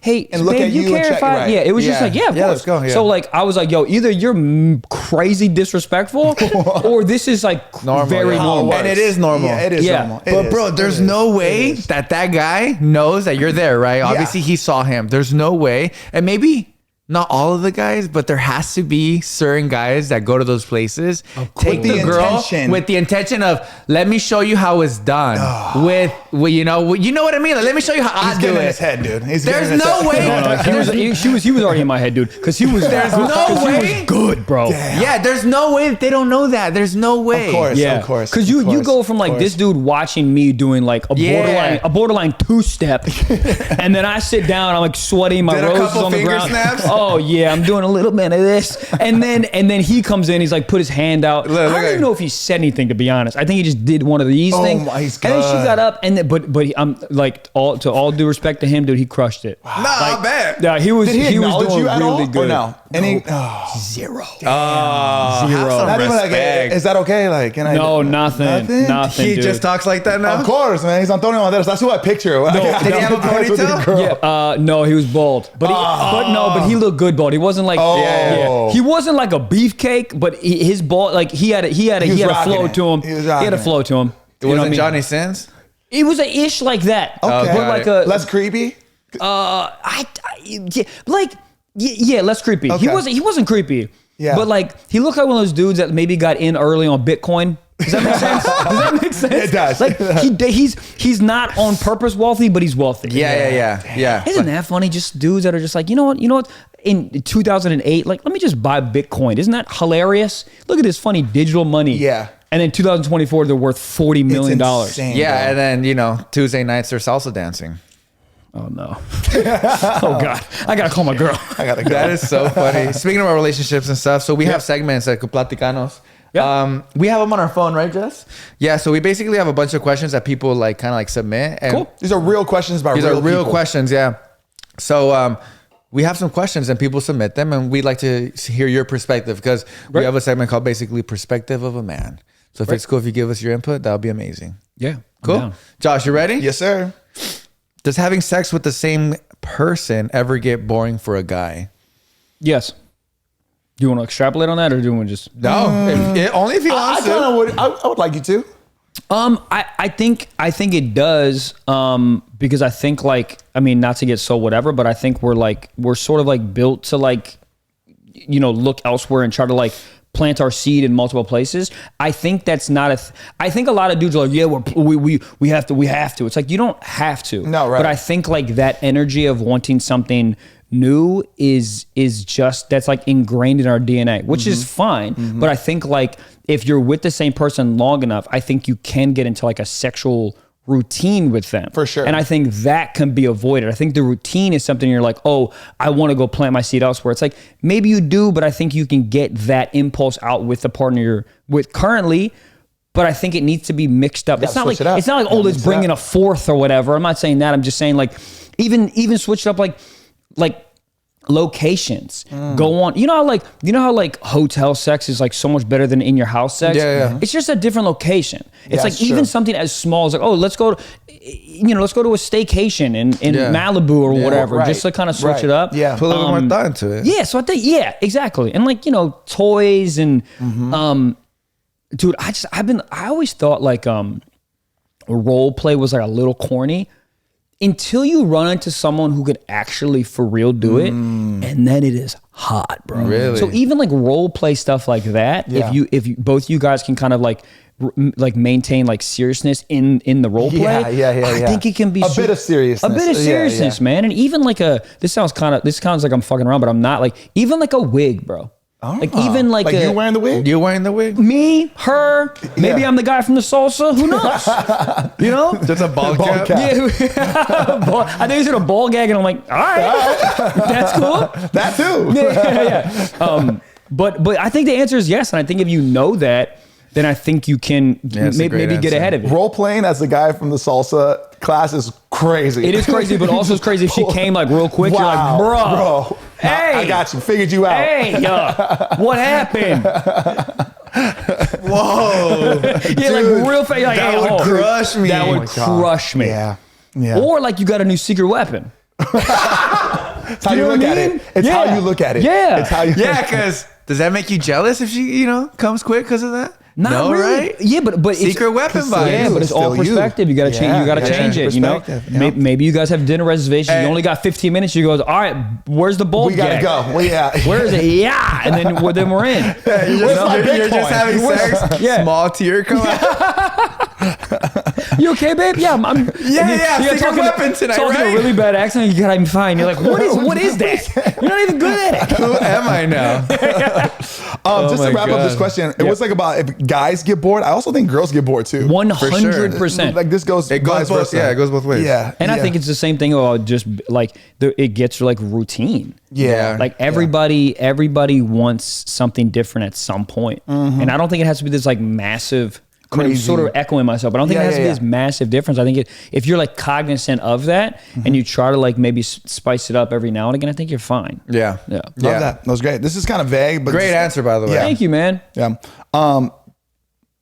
hey, and look babe, at you care if I it was just like of course. Let's go. Yeah. So like I was like, yo, either you're crazy disrespectful or this is like normal, very normal. And it is normal. Yeah, it is normal. But bro, there's no way that guy knows that you're there, right? Obviously he saw him. There's no way. And maybe not all of the guys, but there has to be certain guys that go to those places, take the girl with the intention of, let me show you how it's done. With you know what I mean? Like, let me show you how I do it. His head, dude. There's no way. He was already in my head, dude. Because he was. There's no way. He was good, bro. Damn. Yeah, there's no way that they don't know that. There's no way. Of course, yeah, of course. Because you go from like this dude watching me doing like a borderline two-step, and then I sit down, I'm like sweating, my roses on the ground. Snaps? Oh yeah, I'm doing a little bit of this, and then he comes in, he's like put his hand out. I don't even know if he said anything, to be honest. I think he just did one of these things. He's good. And then she got up, and then, but I'm like, all due respect to him, dude, he crushed it. Wow. I bet. Yeah, he was. Did he was acknowledge doing you at really all? good. Or no? Any Zero. Zero. Not even like, is that okay? Like, can I? No, nothing. He dude. just talks like that now. Of course, man. He's Antonio Banderas. That's who I picture. Did he have a ponytail? Yeah. No, he was bald. But he looked good bald. He wasn't like he wasn't like a beefcake, but his bald, like he had a flow to him. He had a flow to him. It wasn't Johnny Sins? It was a ish like that. Okay. But like a less creepy. Less creepy. Okay. He wasn't creepy. Yeah. But like he looked like one of those dudes that maybe got in early on Bitcoin. Does that make sense? Does that make sense? It does. Like he's not on purpose wealthy, but he's wealthy. Yeah. Isn't that funny? Just dudes that are just like, you know what? In 2008, like, let me just buy Bitcoin. Isn't that hilarious? Look at this funny digital money. Yeah. And then 2024, they're worth $40 million. It's insane, yeah, bro. And then, Tuesday nights they're salsa dancing. Oh, no. Oh, God. I got to call my girl. I got to go. That is so funny. Speaking of our relationships and stuff, so we have segments like Platicanos. Yeah. We have them on our phone, right, Jess? Yeah, so we basically have a bunch of questions that people like kind of like submit. And cool. These are real questions about real real people. questions, yeah. So we have some questions and people submit them, and we'd like to hear your perspective because we have a segment called basically Perspective of a Man. So if it's cool if you give us your input, that would be amazing. Yeah. Cool. Josh, you ready? Yes, sir. Does having sex with the same person ever get boring for a guy? Yes. Do you want to extrapolate on that, or do you want to just... No, only if he wants to. I would like you to. I think it does, because I think not to get so whatever, but I think we're sort of like built to look elsewhere and try to plant our seed in multiple places. I think that's not I think a lot of dudes are like, yeah, we have to. It's like, you don't have to. No, right. But I think that energy of wanting something new is just, that's ingrained in our DNA, which is fine. But I think if you're with the same person long enough, I think you can get into a sexual routine with them. For sure. And I think that can be avoided. I think the routine is something you're like, oh, I want to go plant my seed elsewhere. It's maybe you do, but I think you can get that impulse out with the partner you're with currently. But I think it needs to be mixed up. It's not like oh, let's bring in a fourth or whatever. I'm not saying that. I'm just saying even switch it up like locations. Go on. You know how hotel sex is so much better than in your house sex? Yeah. It's just a different location. It's even true. something as small as let's go to a staycation in Malibu or whatever, just to kind of switch it up. Yeah. Put a little more thought into it. Yeah, so I think exactly. And toys and dude, I always thought role play was a little corny until you run into someone who could actually for real do it, and then it is hot, bro. Really? So even role play stuff like that, if you both you guys can kind of maintain seriousness in the role play, I think it can be a bit of seriousness, man. And even this sounds like I'm fucking around, but I'm not. Even a wig, bro. Oh. Even you wearing the wig? You wearing the wig? Me, her, maybe I'm the guy from the salsa. Who knows? Just a ball cap. Yeah. I think he's in a ball gag, and I'm like, all right. That's cool. That too. Yeah. But I think the answer is yes, and I think if you know that, then I think you can maybe get ahead of it. Role playing as the guy from the salsa class is crazy. It is crazy, but also it's crazy if she came real quick. Wow, you're like, bro. Hey, I got you. Figured you out. Hey, what happened? Whoa. Dude, real fast. That would crush me. That would crush me. Yeah. Or you got a new secret weapon. It's how you look at it. It's how you look at it. Yeah. It's how you. Yeah, because does that make you jealous if she, comes quick because of that? Not no, really. right? Yeah, but secret weapon vibes. Yeah, but it's all perspective. You gotta change. You gotta change it. You know, maybe you guys have dinner reservations. You only got 15 minutes. You go, all right, where's the bolt? We gotta go. Well, yeah. Where is it? Yeah, and then we're in. You're just having sex. Yeah. Small tear come out. You okay, babe? Yeah, I'm. Secret weapon tonight, talking right? a really bad accent. You gotta be fine. You're like, what is that? You're not even good at it. Who am I now? Just to wrap up this question, it was like about if guys get bored. I also think girls get bored too. 100%. Like this goes. It goes both. Yeah, it goes both ways. Yeah, and I think it's the same thing about just like it gets like routine. Yeah, like everybody wants something different at some point, and I don't think it has to be this like massive. I mean, I'm sort of echoing myself, but I don't think it has to be this massive difference. I think if you're like cognizant of that and you try to like maybe spice it up every now and again, I think you're fine. Yeah. Love that. That was great. This is kind of vague, but great answer, by the way. Yeah. Thank you, man. Yeah. I'll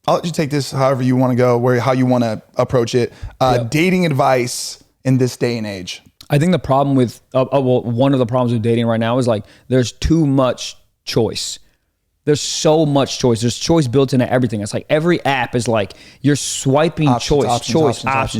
let you take this however you want to go, how you want to approach it. Dating advice in this day and age. I think the problem with, one of the problems with dating right now is like there's too much choice. There's so much choice. There's choice built into everything. It's like every app is like you're swiping options,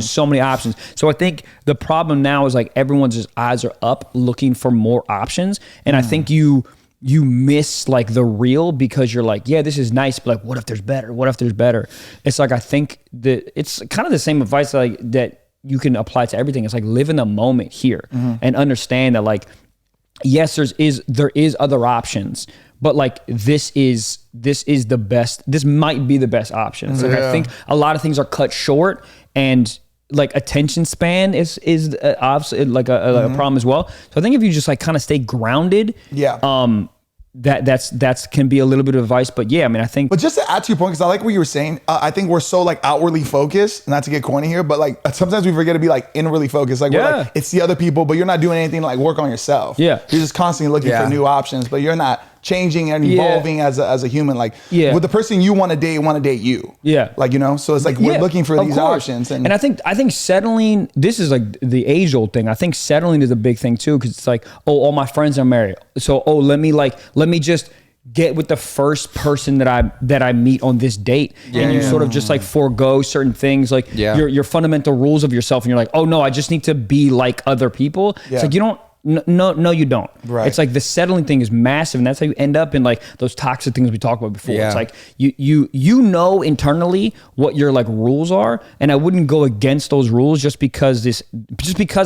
so many options. So I think the problem now is like everyone's just eyes are up looking for more options. And I think you miss like the real because you're like, yeah, this is nice, but like, what if there's better? What if there's better? It's like, I think that it's kind of the same advice that you can apply to everything. It's like live in the moment here and understand that like, yes, there is other options, but like this is the best. This might be the best option. It's like I think a lot of things are cut short, and like attention span is obviously like a problem as well. So I think if you just like kind of stay grounded, that's can be a little bit of advice. But yeah, I mean, I think. But just to add to your point, because I like what you were saying, I think we're so like outwardly focused, not to get corny here, but like sometimes we forget to be like inwardly focused. Like, we're like, it's the other people, but you're not doing anything to like work on yourself. Yeah, you're just constantly looking for new options, but you're not changing and evolving as a human. Like, with the person you want to date you. Yeah, like, you know, so it's like we're looking for these options, and I think settling. This is like the age old thing. I think settling is a big thing too, because it's like, oh, all my friends are married, so let me just get with the first person that I meet on this date, and you sort of just like forego certain things, like your fundamental rules of yourself, and you're like, oh no, I just need to be like other people. It's like you don't. No, you don't. Right. It's like the settling thing is massive, and that's how you end up in like those toxic things we talked about before. It's like you know internally what your like rules are, and I wouldn't go against those rules just because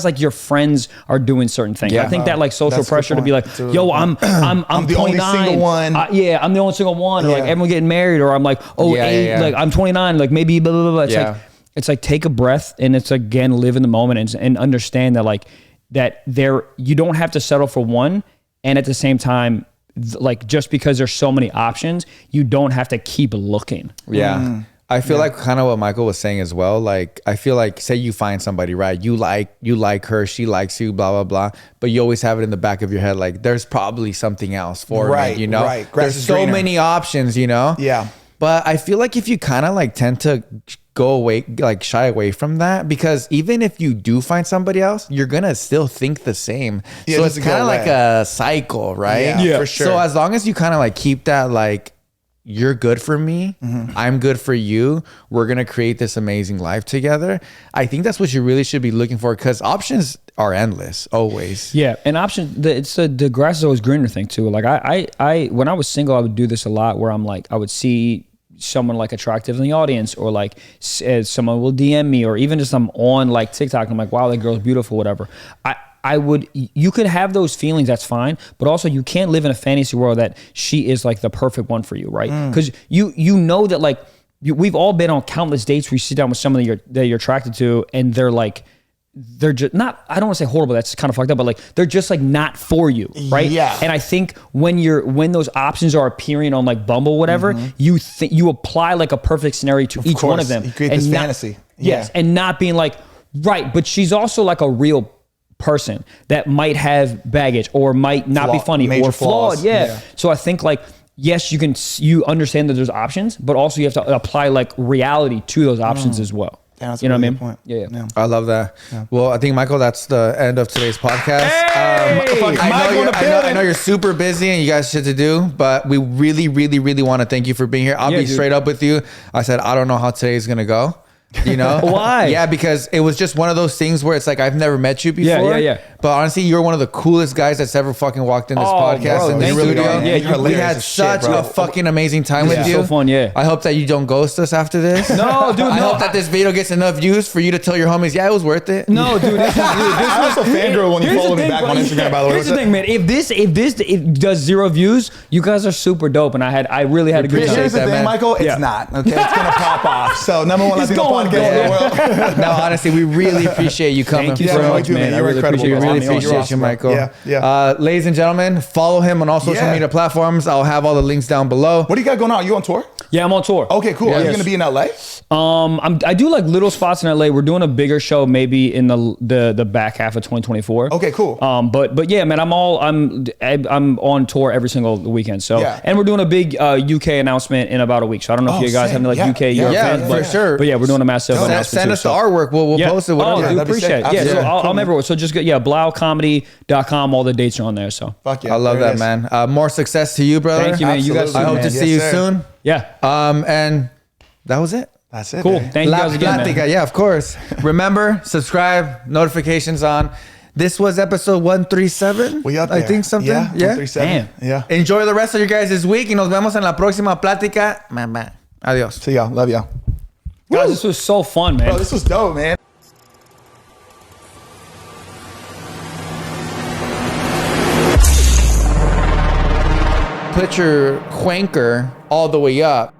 like your friends are doing certain things. I think that like social pressure to be like, yo, I'm the 29. only single one. I'm the only single one, or like everyone getting married, or I'm like, like I'm 29, like maybe blah blah blah. It's like take a breath, and it's again live in the moment and understand that like. That you don't have to settle for one, and at the same time, like just because there's so many options, you don't have to keep looking. Yeah. I feel like kind of what Michael was saying as well. Like, I feel like, say you find somebody, right? You like her, she likes you, blah, blah, blah. But you always have it in the back of your head, like, there's probably something else for me, you know? Right. There's so many options, you know? Yeah. But I feel like if you kind of like tend to go away, like shy away from that, because even if you do find somebody else, you're gonna still think the same. So it's kind of like a cycle, right? Yeah, for sure. So as long as you kind of like keep that like, you're good for me, I'm good for you, we're gonna create this amazing life together. I think that's what you really should be looking for, because options are endless always. Yeah, and it's the grass is always greener thing too. Like I when I was single, I would do this a lot, where I'm like, I would see someone like attractive in the audience, or like someone will DM me, or even just I'm on like TikTok and I'm like, wow, that girl's beautiful, whatever. You could have those feelings, that's fine, but also you can't live in a fantasy world that she is like the perfect one for you, right? Because you know that like we've all been on countless dates where you sit down with someone that you're attracted to, and they're just not, I don't want to say horrible, that's kind of fucked up, but like they're just like not for you, right? Yeah. And I think when those options are appearing on like Bumble, whatever, you apply like a perfect scenario to each one of them. You create this fantasy. Yes, and not being like, right, but she's also like a real person that might have baggage or might not be funny or flawed. Yeah. So I think like, yes, you understand that there's options, but also you have to apply like reality to those options as well. that's You know what I mean? Point. Yeah. I love that. Yeah. Well, I think, Michael, that's the end of today's podcast. Hey! I know you're super busy and you guys shit to do, but we really, really, really want to thank you for being here. I'll be straight up with you. I said, I don't know how today's going to go. You know why? Yeah, because it was just one of those things where it's like I've never met you before. Yeah. But honestly, you're one of the coolest guys that's ever fucking walked in this podcast in this studio. We had such a fucking amazing time with you. So fun, yeah. I hope that you don't ghost us after this. No, dude. I hope that this video gets enough views for you to tell your homies, yeah, it was worth it. No, dude. This I was a fangirl when you followed me back on Instagram. By the way, here's the thing, man. If this does 0 views, you guys are super dope, and I really had a good time. Here's the thing, Michael. It's not okay. It's gonna pop off. So number one Latino podcast in the world. No, honestly, we really appreciate you coming. Thank you so much, man. You're incredible. We really appreciate you, Michael. Yeah. Ladies and gentlemen, follow him on all social media platforms. I'll have all the links down below. What do you got going on? Are you on tour? Yeah, I'm on tour. Okay, cool. Are you gonna be in LA? I do like little spots in LA. We're doing a bigger show maybe in the back half of 2024. Okay, cool. But yeah, man, I'm on tour every single weekend. So and we're doing a big UK announcement in about a week. So I don't know if you guys have any UK events, for sure. But yeah, we're doing a massive announcement. Send us the artwork. We'll post it. Oh, dude, appreciate it. Yeah, so I'm everywhere. So just go, blaucomedy.com. All the dates are on there. So fuck yeah, I love that, man. More success to you, brother. Thank you, man. You guys. I hope to see you soon. Yeah. And that was it. That's it. Cool. Man. Thank you guys again, man. Yeah, of course. Remember, subscribe, notifications on. This was episode 137. We up there. I think something. Yeah. 137. Yeah. Enjoy the rest of your guys' week y nos vemos en la próxima plática. Adiós. See y'all. Love y'all. Guys, this was so fun, man. Bro, this was dope, man. Put your quanker all the way up.